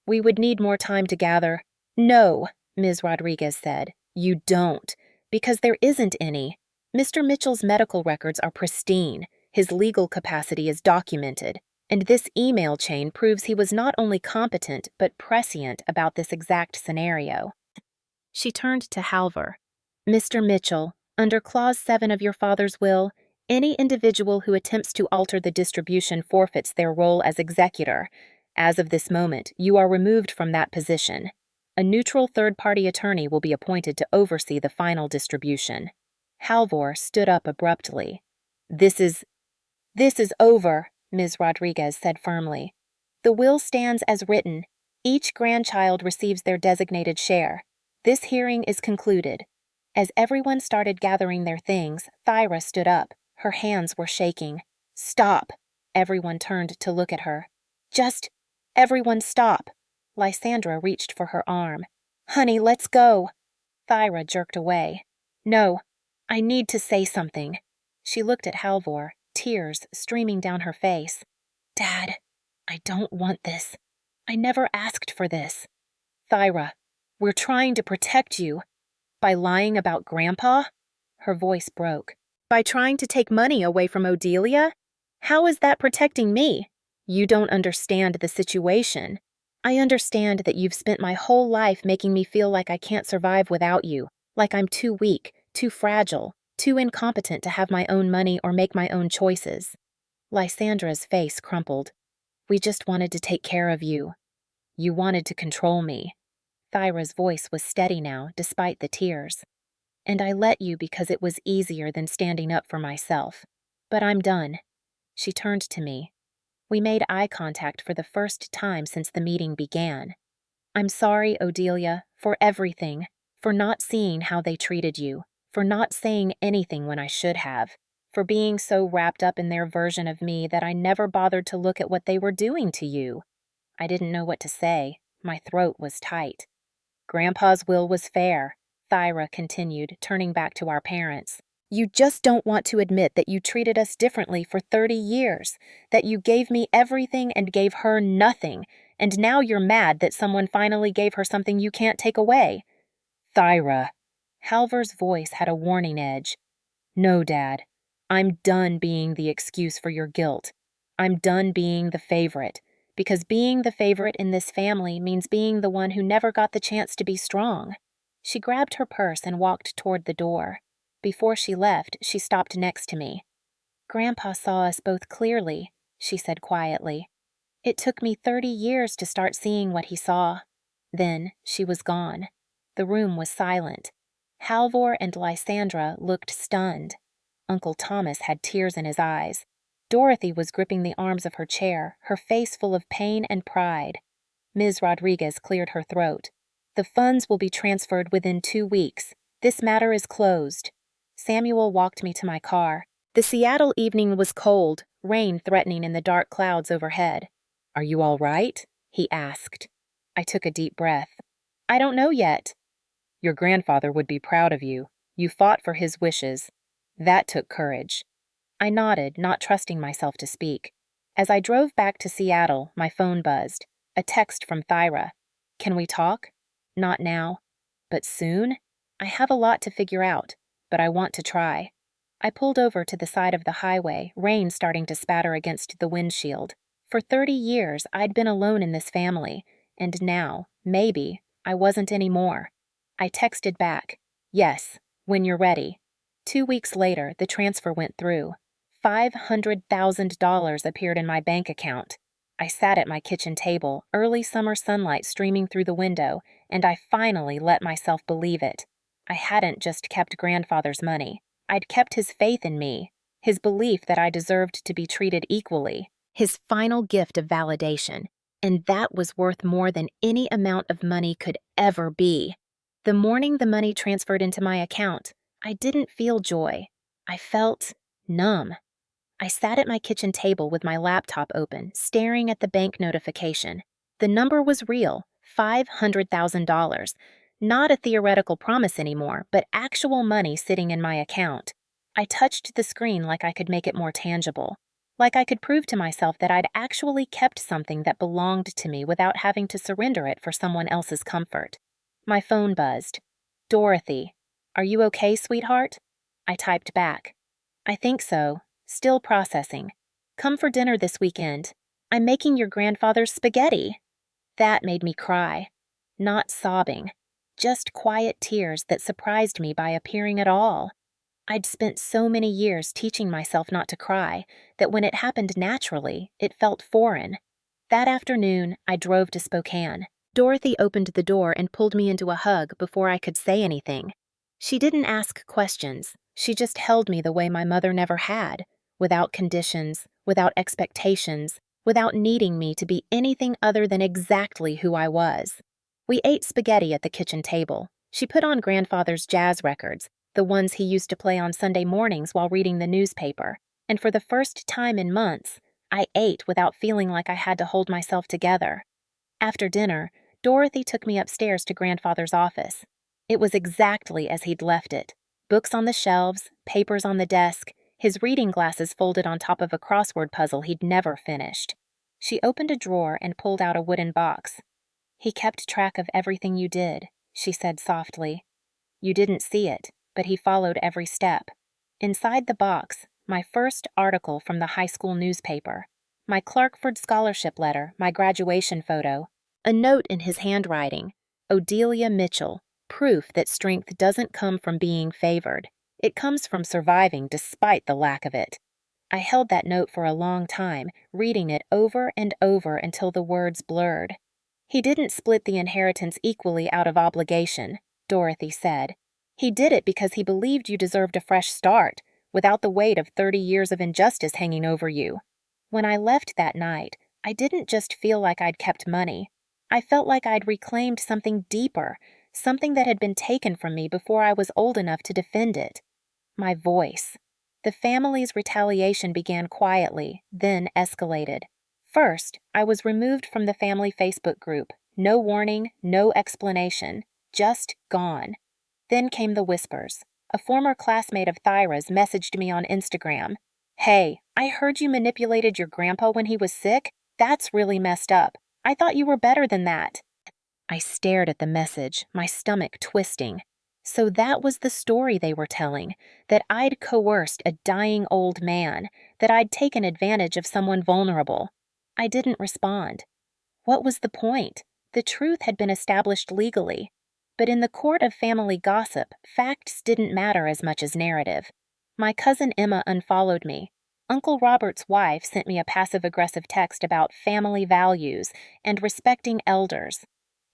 would need more time to gather. No, Ms. Rodriguez said. You don't, because there isn't any. Mr. Mitchell's medical records are pristine. His legal capacity is documented, and this email chain proves he was not only competent but prescient about this exact scenario. She turned to Halvor. Mr. Mitchell, under Clause 7 of your father's will, any individual who attempts to alter the distribution forfeits their role as executor. As of this moment, you are removed from that position. A neutral third-party attorney will be appointed to oversee the final distribution. Halvor stood up abruptly. This is "This is over," Ms. Rodriguez said firmly. "The will stands as written. Each grandchild receives their designated share. This hearing is concluded." As everyone started gathering their things, Thyra stood up. Her hands were shaking. "Stop!" Everyone turned to look at her. "Just, everyone stop!" Lysandra reached for her arm. "Honey, let's go!" Thyra jerked away. "No, I need to say something." She looked at Halvor, tears streaming down her face. "Dad, I don't want this. I never asked for this." "Thyra, we're trying to protect you." "By lying about Grandpa?" Her voice broke. "By trying to take money away from Odelia? How is that protecting me? You don't understand the situation. I understand that you've spent my whole life making me feel like I can't survive without you, like I'm too weak, too fragile, too incompetent to have my own money or make my own choices." Lysandra's face crumpled. "We just wanted to take care of you. You wanted to control me." Thyra's voice was steady now, despite the tears. "And I let you because it was easier than standing up for myself. But I'm done." She turned to me. We made eye contact for the first time since the meeting began. "I'm sorry, Odelia, for everything, for not seeing how they treated you, for not saying anything when I should have, for being so wrapped up in their version of me that I never bothered to look at what they were doing to you." I didn't know what to say. My throat was tight. "Grandpa's will was fair," Thyra continued, turning back to our parents. "You just don't want to admit that you treated us differently for 30 years, that you gave me everything and gave her nothing, and now you're mad that someone finally gave her something you can't take away." "Thyra." Halvor's voice had a warning edge. "No, Dad. I'm done being the excuse for your guilt. I'm done being the favorite, because being the favorite in this family means being the one who never got the chance to be strong." She grabbed her purse and walked toward the door. Before she left, she stopped next to me. "Grandpa saw us both clearly," she said quietly. "It took me 30 years to start seeing what he saw." Then she was gone. The room was silent. Halvor and Lysandra looked stunned. Uncle Thomas had tears in his eyes. Dorothy was gripping the arms of her chair, her face full of pain and pride. Ms. Rodriguez cleared her throat. "The funds will be transferred within 2 weeks. This matter is closed." Samuel walked me to my car. The Seattle evening was cold, rain threatening in the dark clouds overhead. "Are you all right?" he asked. I took a deep breath. "I don't know yet." "Your grandfather would be proud of you. You fought for his wishes. That took courage." I nodded, not trusting myself to speak. As I drove back to Seattle, my phone buzzed. A text from Thyra. "Can we talk?" "Not now." "But soon?" "I have a lot to figure out, but I want to try." I pulled over to the side of the highway, rain starting to spatter against the windshield. For 30 years, I'd been alone in this family, and now, maybe, I wasn't anymore. I texted back, "Yes, when you're ready." 2 weeks later, the transfer went through. $500,000 appeared in my bank account. I sat at my kitchen table, early summer sunlight streaming through the window, and I finally let myself believe it. I hadn't just kept grandfather's money. I'd kept his faith in me, his belief that I deserved to be treated equally, his final gift of validation, and that was worth more than any amount of money could ever be. The morning the money transferred into my account, I didn't feel joy. I felt numb. I sat at my kitchen table with my laptop open, staring at the bank notification. The number was real, $500,000. Not a theoretical promise anymore, but actual money sitting in my account. I touched the screen like I could make it more tangible, like I could prove to myself that I'd actually kept something that belonged to me without having to surrender it for someone else's comfort. My phone buzzed. "Dorothy, are you okay, sweetheart?" I typed back. "I think so. Still processing. Come for dinner this weekend. I'm making your grandfather's spaghetti." That made me cry. Not sobbing. Just quiet tears that surprised me by appearing at all. I'd spent so many years teaching myself not to cry that when it happened naturally, it felt foreign. That afternoon, I drove to Spokane. Dorothy opened the door and pulled me into a hug before I could say anything. She didn't ask questions. She just held me the way my mother never had, without conditions, without expectations, without needing me to be anything other than exactly who I was. We ate spaghetti at the kitchen table. She put on grandfather's jazz records, the ones he used to play on Sunday mornings while reading the newspaper, and for the first time in months, I ate without feeling like I had to hold myself together. After dinner, Dorothy took me upstairs to grandfather's office. It was exactly as he'd left it. Books on the shelves, papers on the desk, his reading glasses folded on top of a crossword puzzle he'd never finished. She opened a drawer and pulled out a wooden box. "He kept track of everything you did," she said softly. "You didn't see it, but he followed every step." Inside the box, my first article from the high school newspaper, my Clarkford scholarship letter, my graduation photo, a note in his handwriting, "Odelia Mitchell, proof that strength doesn't come from being favored. It comes from surviving despite the lack of it." I held that note for a long time, reading it over and over until the words blurred. "He didn't split the inheritance equally out of obligation," Dorothy said. "He did it because he believed you deserved a fresh start, without the weight of 30 years of injustice hanging over you." When I left that night, I didn't just feel like I'd kept money. I felt like I'd reclaimed something deeper, something that had been taken from me before I was old enough to defend it. My voice. The family's retaliation began quietly, then escalated. First, I was removed from the family Facebook group. No warning, no explanation, just gone. Then came the whispers. A former classmate of Thyra's messaged me on Instagram. "Hey, I heard you manipulated your grandpa when he was sick. That's really messed up. I thought you were better than that." I stared at the message, my stomach twisting. So that was the story they were telling, that I'd coerced a dying old man, that I'd taken advantage of someone vulnerable. I didn't respond. What was the point? The truth had been established legally. But in the court of family gossip, facts didn't matter as much as narrative. My cousin Emma unfollowed me. Uncle Robert's wife sent me a passive-aggressive text about family values and respecting elders.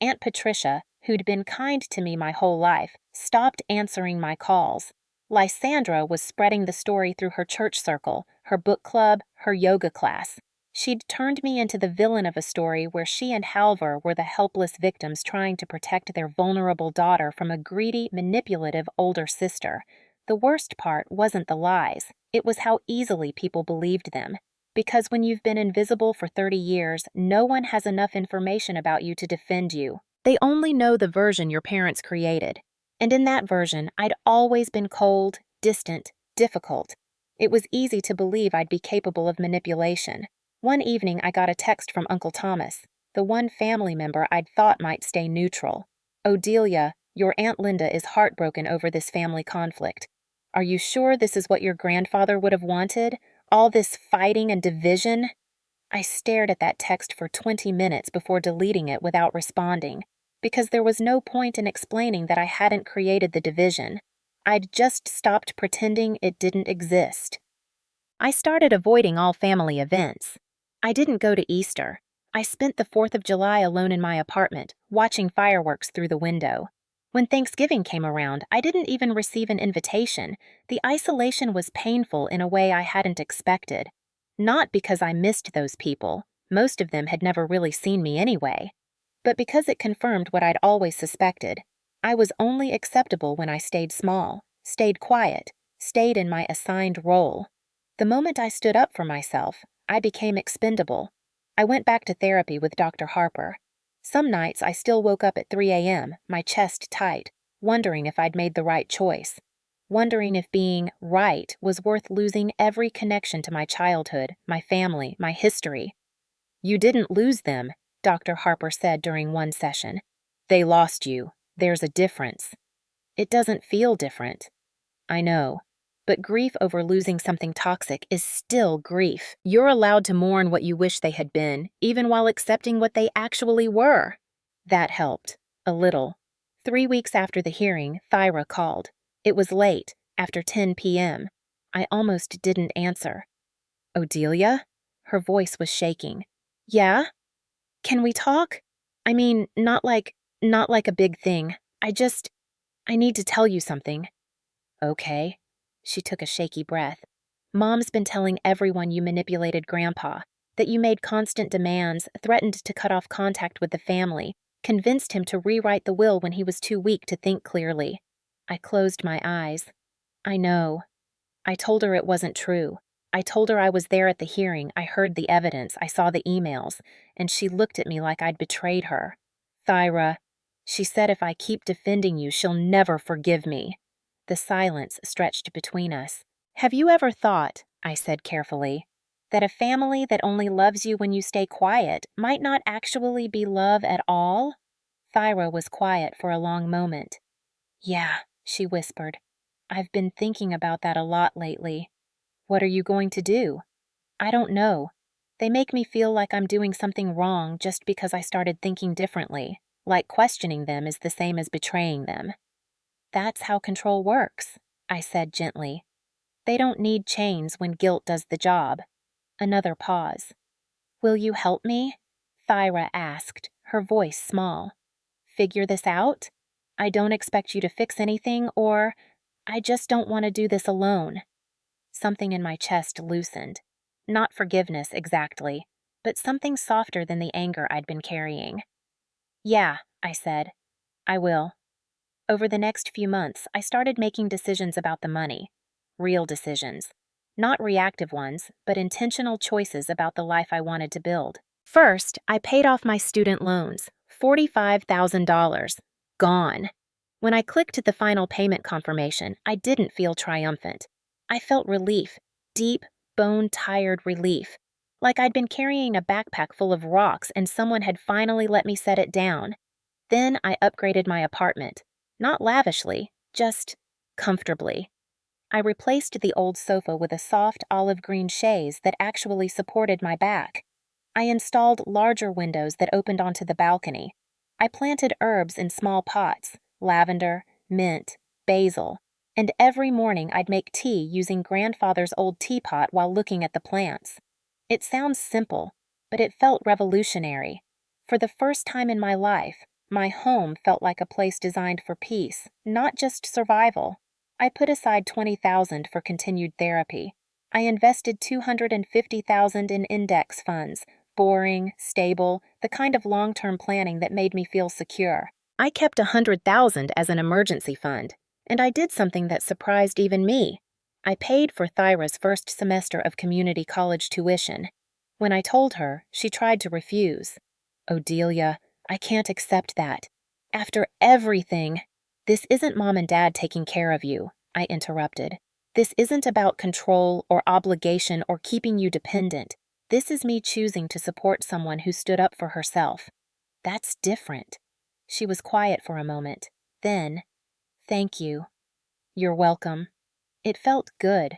Aunt Patricia, who'd been kind to me my whole life, stopped answering my calls. Lysandra was spreading the story through her church circle, her book club, her yoga class. She'd turned me into the villain of a story where she and Halvor were the helpless victims trying to protect their vulnerable daughter from a greedy, manipulative older sister. The worst part wasn't the lies. It was how easily people believed them. Because when you've been invisible for 30 years, no one has enough information about you to defend you. They only know the version your parents created. And in that version, I'd always been cold, distant, difficult. It was easy to believe I'd be capable of manipulation. One evening, I got a text from Uncle Thomas, the one family member I'd thought might stay neutral. "Odelia, your Aunt Linda is heartbroken over this family conflict. Are you sure this is what your grandfather would have wanted? All this fighting and division?" I stared at that text for 20 minutes before deleting it without responding, because there was no point in explaining that I hadn't created the division. I'd just stopped pretending it didn't exist. I started avoiding all family events. I didn't go to Easter. I spent the 4th of July alone in my apartment, watching fireworks through the window. When Thanksgiving came around, I didn't even receive an invitation. The isolation was painful in a way I hadn't expected. Not because I missed those people. Most of them had never really seen me anyway. But because it confirmed what I'd always suspected. I was only acceptable when I stayed small, stayed quiet, stayed in my assigned role. The moment I stood up for myself, I became expendable. I went back to therapy with Dr. Harper. Some nights I still woke up at 3 a.m., my chest tight, wondering if I'd made the right choice. Wondering if being right was worth losing every connection to my childhood, my family, my history. "You didn't lose them," Dr. Harper said during one session. "They lost you. There's a difference." It doesn't feel different. I know. But grief over losing something toxic is still grief. You're allowed to mourn what you wish they had been, even while accepting what they actually were. That helped. A little. 3 weeks after the hearing, Thyra called. It was late, after 10 p.m. I almost didn't answer. "Odelia?" Her voice was shaking. "Yeah? Can we talk? I mean, not like a big thing. I need to tell you something." "Okay." She took a shaky breath. Mom's been telling everyone you manipulated Grandpa, that you made constant demands, threatened to cut off contact with the family, convinced him to rewrite the will when he was too weak to think clearly. I closed my eyes. I know. I told her it wasn't true. I told her I was there at the hearing, I heard the evidence, I saw the emails, and she looked at me like I'd betrayed her. Thyra, she said if I keep defending you, she'll never forgive me. The silence stretched between us. Have you ever thought, I said carefully, that a family that only loves you when you stay quiet might not actually be love at all? Thyra was quiet for a long moment. Yeah, she whispered. I've been thinking about that a lot lately. What are you going to do? I don't know. They make me feel like I'm doing something wrong just because I started thinking differently, like questioning them is the same as betraying them. That's how control works, I said gently. They don't need chains when guilt does the job. Another pause. Will you help me? Thyra asked, her voice small. Figure this out? I don't expect you to fix anything, or I just don't want to do this alone. Something in my chest loosened. Not forgiveness exactly, but something softer than the anger I'd been carrying. Yeah, I said. I will. Over the next few months, I started making decisions about the money. Real decisions. Not reactive ones, but intentional choices about the life I wanted to build. First, I paid off my student loans, $45,000. Gone. When I clicked the final payment confirmation, I didn't feel triumphant. I felt relief, deep, bone-tired relief, like I'd been carrying a backpack full of rocks and someone had finally let me set it down. Then I upgraded my apartment, not lavishly, just comfortably. I replaced the old sofa with a soft olive green chaise that actually supported my back. I installed larger windows that opened onto the balcony. I planted herbs in small pots, lavender, mint, basil, and every morning I'd make tea using grandfather's old teapot while looking at the plants. It sounds simple, but it felt revolutionary. For the first time in my life, my home felt like a place designed for peace, not just survival. I put aside $20,000 for continued therapy. I invested $250,000 in index funds, boring, stable, the kind of long-term planning that made me feel secure. I kept $100,000 as an emergency fund, and I did something that surprised even me. I paid for Thyra's first semester of community college tuition. When I told her, she tried to refuse. Odelia, I can't accept that. After everything. This isn't Mom and Dad taking care of you, I interrupted. This isn't about control or obligation or keeping you dependent. This is me choosing to support someone who stood up for herself. That's different. She was quiet for a moment. Then, thank you. You're welcome. It felt good.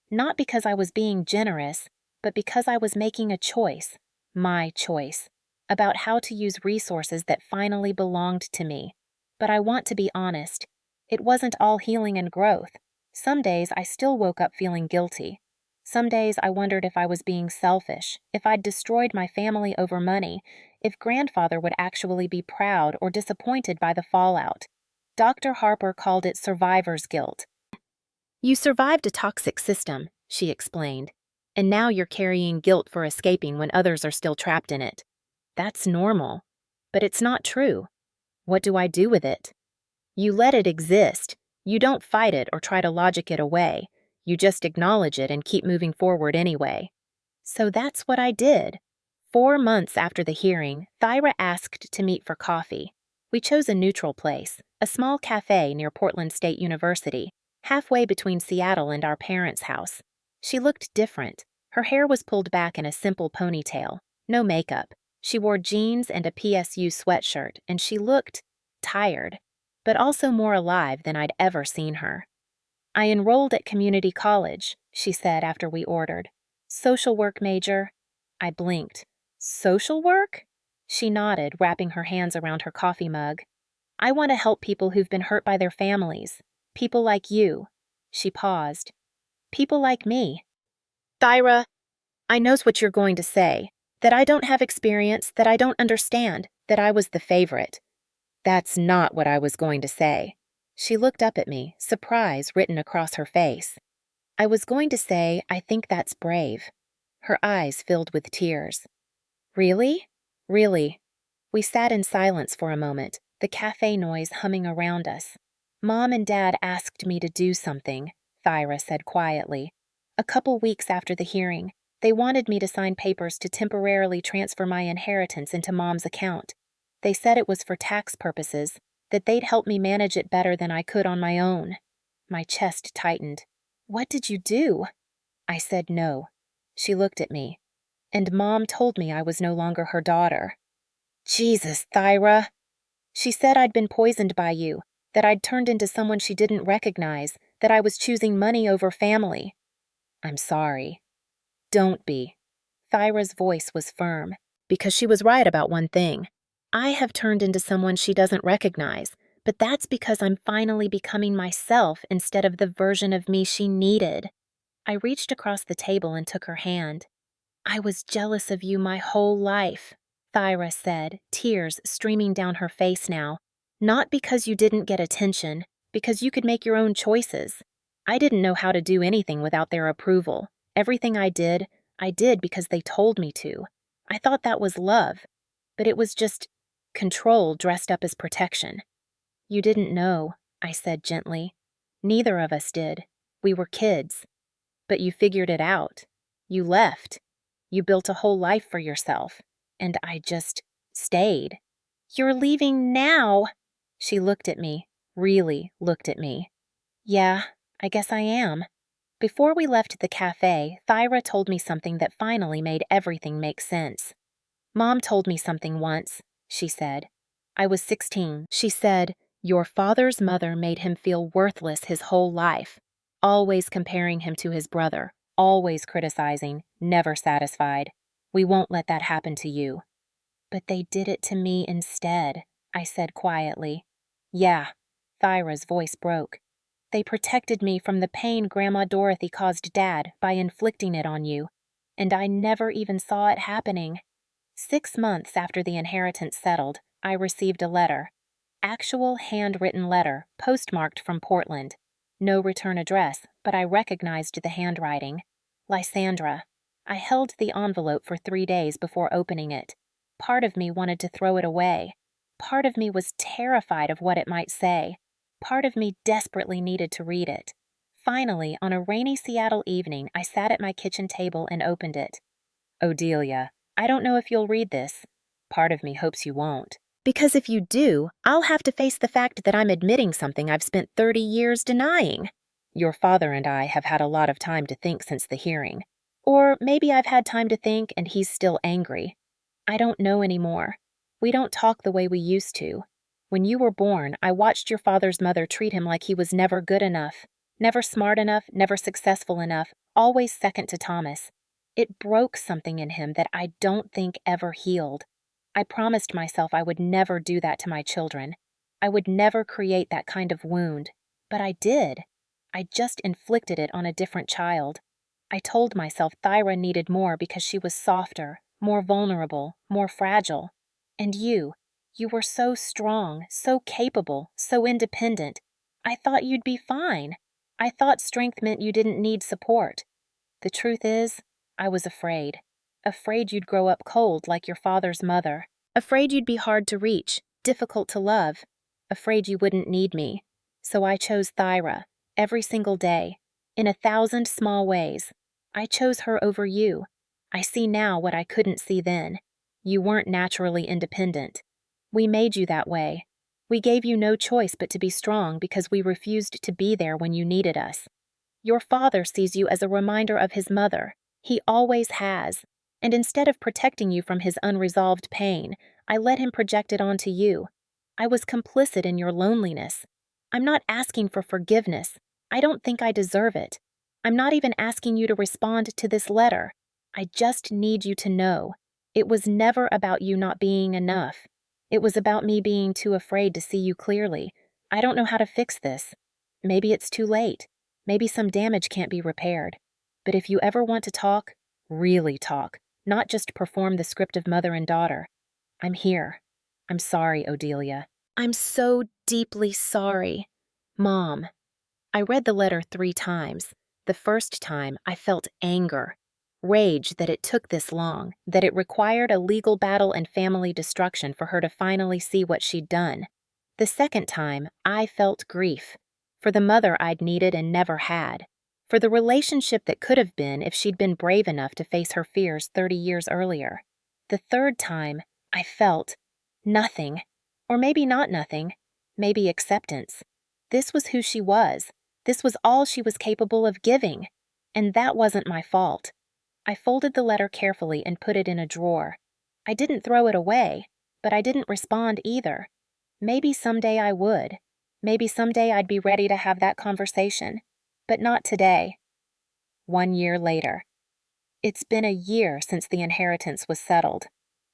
Not because I was being generous, but because I was making a choice, my choice, about how to use resources that finally belonged to me. But I want to be honest. It wasn't all healing and growth. Some days I still woke up feeling guilty. Some days I wondered if I was being selfish, if I'd destroyed my family over money, if grandfather would actually be proud or disappointed by the fallout. Dr. Harper called it survivor's guilt. You survived a toxic system, she explained, and now you're carrying guilt for escaping when others are still trapped in it. That's normal, but it's not true. What do I do with it? You let it exist. You don't fight it or try to logic it away. You just acknowledge it and keep moving forward anyway. So that's what I did. 4 months after the hearing, Thyra asked to meet for coffee. We chose a neutral place, a small cafe near Portland State University, halfway between Seattle and our parents' house. She looked different. Her hair was pulled back in a simple ponytail, no makeup. She wore jeans and a PSU sweatshirt, and she looked tired, but also more alive than I'd ever seen her. I enrolled at community college, she said after we ordered. Social work major. I blinked. Social work? She nodded, wrapping her hands around her coffee mug. I want to help people who've been hurt by their families. People like you. She paused. People like me. Thyra, I knows what you're going to say. That I don't have experience, that I don't understand, that I was the favorite. That's not what I was going to say. She looked up at me, surprise written across her face. I was going to say, I think that's brave. Her eyes filled with tears. Really? Really. We sat in silence for a moment, the cafe noise humming around us. Mom and Dad asked me to do something, Thyra said quietly. A couple weeks after the hearing, they wanted me to sign papers to temporarily transfer my inheritance into Mom's account. They said it was for tax purposes, that they'd help me manage it better than I could on my own. My chest tightened. What did you do? I said no. She looked at me. And Mom told me I was no longer her daughter. Jesus, Thyra. She said I'd been poisoned by you, that I'd turned into someone she didn't recognize, that I was choosing money over family. I'm sorry. Don't be. Thyra's voice was firm, because she was right about one thing. I have turned into someone she doesn't recognize, but that's because I'm finally becoming myself instead of the version of me she needed. I reached across the table and took her hand. I was jealous of you my whole life, Thyra said, tears streaming down her face now. Not because you didn't get attention, because you could make your own choices. I didn't know how to do anything without their approval. Everything I did because they told me to. I thought that was love, but it was just control dressed up as protection. You didn't know, I said gently. Neither of us did. We were kids. But you figured it out. You left. You built a whole life for yourself. And I just stayed. You're leaving now? She looked at me, really looked at me. Yeah, I guess I am. Before we left the cafe, Thyra told me something that finally made everything make sense. Mom told me something once, she said. I was 16. She said, your father's mother made him feel worthless his whole life, always comparing him to his brother, always criticizing, never satisfied. We won't let that happen to you. But they did it to me instead, I said quietly. Yeah, Thyra's voice broke. They protected me from the pain Grandma Dorothy caused Dad by inflicting it on you, and I never even saw it happening. 6 months after the inheritance settled, I received a letter. Actual handwritten letter, postmarked from Portland. No return address, but I recognized the handwriting. Lysandra. I held the envelope for 3 days before opening it. Part of me wanted to throw it away. Part of me was terrified of what it might say. Part of me desperately needed to read it. Finally, on a rainy Seattle evening, I sat at my kitchen table and opened it. Odelia, I don't know if you'll read this. Part of me hopes you won't. Because if you do, I'll have to face the fact that I'm admitting something I've spent 30 years denying. Your father and I have had a lot of time to think since the hearing. Or maybe I've had time to think and he's still angry. I don't know anymore. We don't talk the way we used to. When you were born, I watched your father's mother treat him like he was never good enough, never smart enough, never successful enough, always second to Thomas. It broke something in him that I don't think ever healed. I promised myself I would never do that to my children. I would never create that kind of wound. But I did. I just inflicted it on a different child. I told myself Thyra needed more because she was softer, more vulnerable, more fragile. And you were so strong, so capable, so independent. I thought you'd be fine. I thought strength meant you didn't need support. The truth is, I was afraid. Afraid you'd grow up cold like your father's mother. Afraid you'd be hard to reach, difficult to love. Afraid you wouldn't need me. So I chose Thyra, every single day, in 1,000 small ways. I chose her over you. I see now what I couldn't see then. You weren't naturally independent. We made you that way. We gave you no choice but to be strong because we refused to be there when you needed us. Your father sees you as a reminder of his mother. He always has. And instead of protecting you from his unresolved pain, I let him project it onto you. I was complicit in your loneliness. I'm not asking for forgiveness. I don't think I deserve it. I'm not even asking you to respond to this letter. I just need you to know. It was never about you not being enough. It was about me being too afraid to see you clearly. I don't know how to fix this. Maybe it's too late. Maybe some damage can't be repaired. But if you ever want to talk, really talk, not just perform the script of mother and daughter, I'm here. I'm sorry, Odelia. I'm so deeply sorry. Mom. I read the letter 3 times. The first time, I felt anger, rage that it took this long, that it required a legal battle and family destruction for her to finally see what she'd done. The second time, I felt grief, for the mother I'd needed and never had, for the relationship that could have been if she'd been brave enough to face her fears 30 years earlier. The third time, I felt nothing, or maybe not nothing, maybe acceptance. This was who she was. This was all she was capable of giving, and that wasn't my fault. I folded the letter carefully and put it in a drawer. I didn't throw it away, but I didn't respond either. Maybe someday I would. Maybe someday I'd be ready to have that conversation, but not today. 1 year later. It's been a year since the inheritance was settled.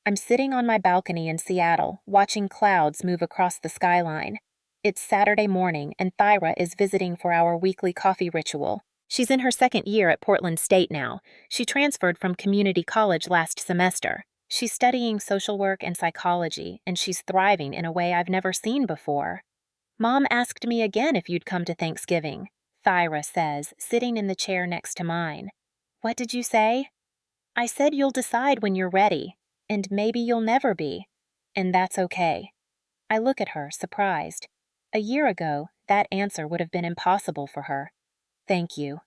I'm sitting on my balcony in Seattle, watching clouds move across the skyline. It's Saturday morning, and Thyra is visiting for our weekly coffee ritual. She's in her second year at Portland State now. She transferred from community college last semester. She's studying social work and psychology, and she's thriving in a way I've never seen before. Mom asked me again if you'd come to Thanksgiving, Thyra says, sitting in the chair next to mine. What did you say? I said you'll decide when you're ready, and maybe you'll never be, and that's okay. I look at her, surprised. A year ago, that answer would have been impossible for her. Thank you.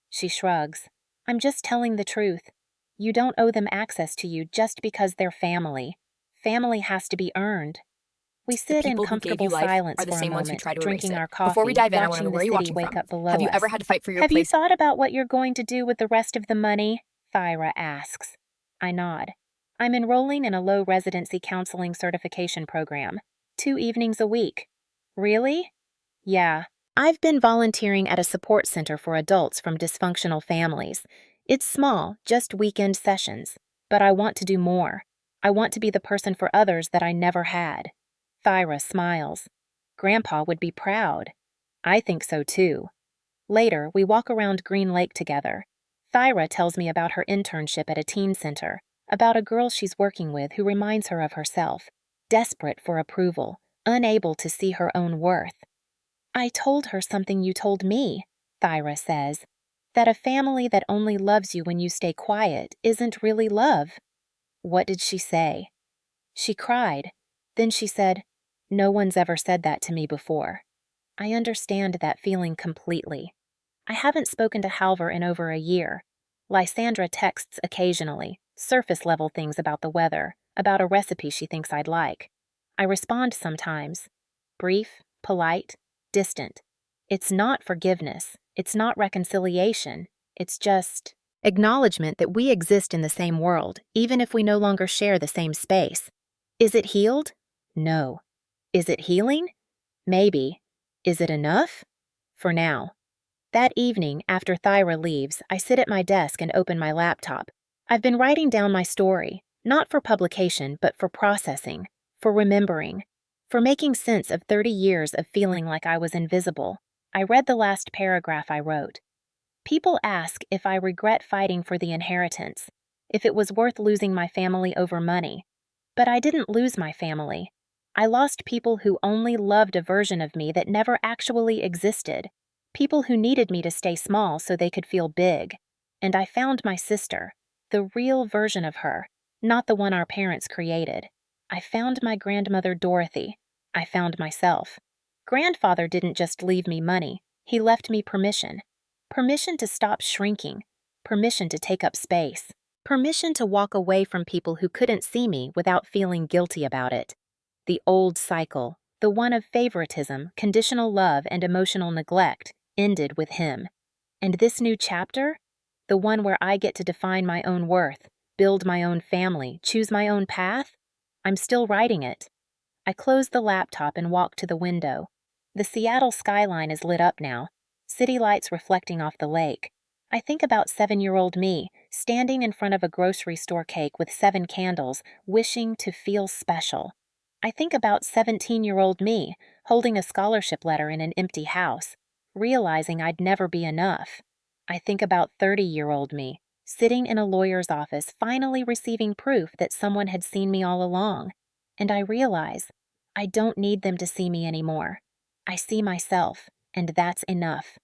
She shrugs. I'm just telling the truth. You don't owe them access to you just because they're family. Family has to be earned. We sit in comfortable silence for a moment, drinking our coffee, watching the city wake up below us. Have you ever had to fight for your place? Have you place? thought about what you're going to do with the rest of the money? Thyra asks. I nod. I'm enrolling in a low residency counseling certification program. 2 evenings a week. Really? Yeah. I've been volunteering at a support center for adults from dysfunctional families. It's small, just weekend sessions. But I want to do more. I want to be the person for others that I never had. Thyra smiles. Grandpa would be proud. I think so too. Later, we walk around Green Lake together. Thyra tells me about her internship at a teen center, about a girl she's working with who reminds her of herself, desperate for approval, unable to see her own worth. I told her something you told me, Thyra says, that a family that only loves you when you stay quiet isn't really love. What did she say? She cried. Then she said, no one's ever said that to me before. I understand that feeling completely. I haven't spoken to Halver in over a year. Lysandra texts occasionally, surface-level things about the weather, about a recipe she thinks I'd like. I respond sometimes. Brief, polite, distant. It's not forgiveness. It's not reconciliation. It's just acknowledgement that we exist in the same world, even if we no longer share the same space. Is it healed? No. Is it healing? Maybe. Is it enough? For now. That evening, after Thyra leaves, I sit at my desk and open my laptop. I've been writing down my story, not for publication, but for processing, for remembering, for making sense of 30 years of feeling like I was invisible. I read the last paragraph I wrote. People ask if I regret fighting for the inheritance, if it was worth losing my family over money. But I didn't lose my family. I lost people who only loved a version of me that never actually existed. People who needed me to stay small so they could feel big. And I found my sister, the real version of her, not the one our parents created. I found my grandmother Dorothy. I found myself. Grandfather didn't just leave me money. He left me permission. Permission to stop shrinking. Permission to take up space. Permission to walk away from people who couldn't see me without feeling guilty about it. The old cycle, the one of favoritism, conditional love, and emotional neglect, ended with him. And this new chapter? The one where I get to define my own worth, build my own family, choose my own path? I'm still writing it. I close the laptop and walk to the window. The Seattle skyline is lit up now, city lights reflecting off the lake. I think about 7-year-old me, standing in front of a grocery store cake with 7 candles, wishing to feel special. I think about 17-year-old me, holding a scholarship letter in an empty house, realizing I'd never be enough. I think about 30-year-old me, sitting in a lawyer's office, finally receiving proof that someone had seen me all along. And I realize I don't need them to see me anymore. I see myself, and that's enough.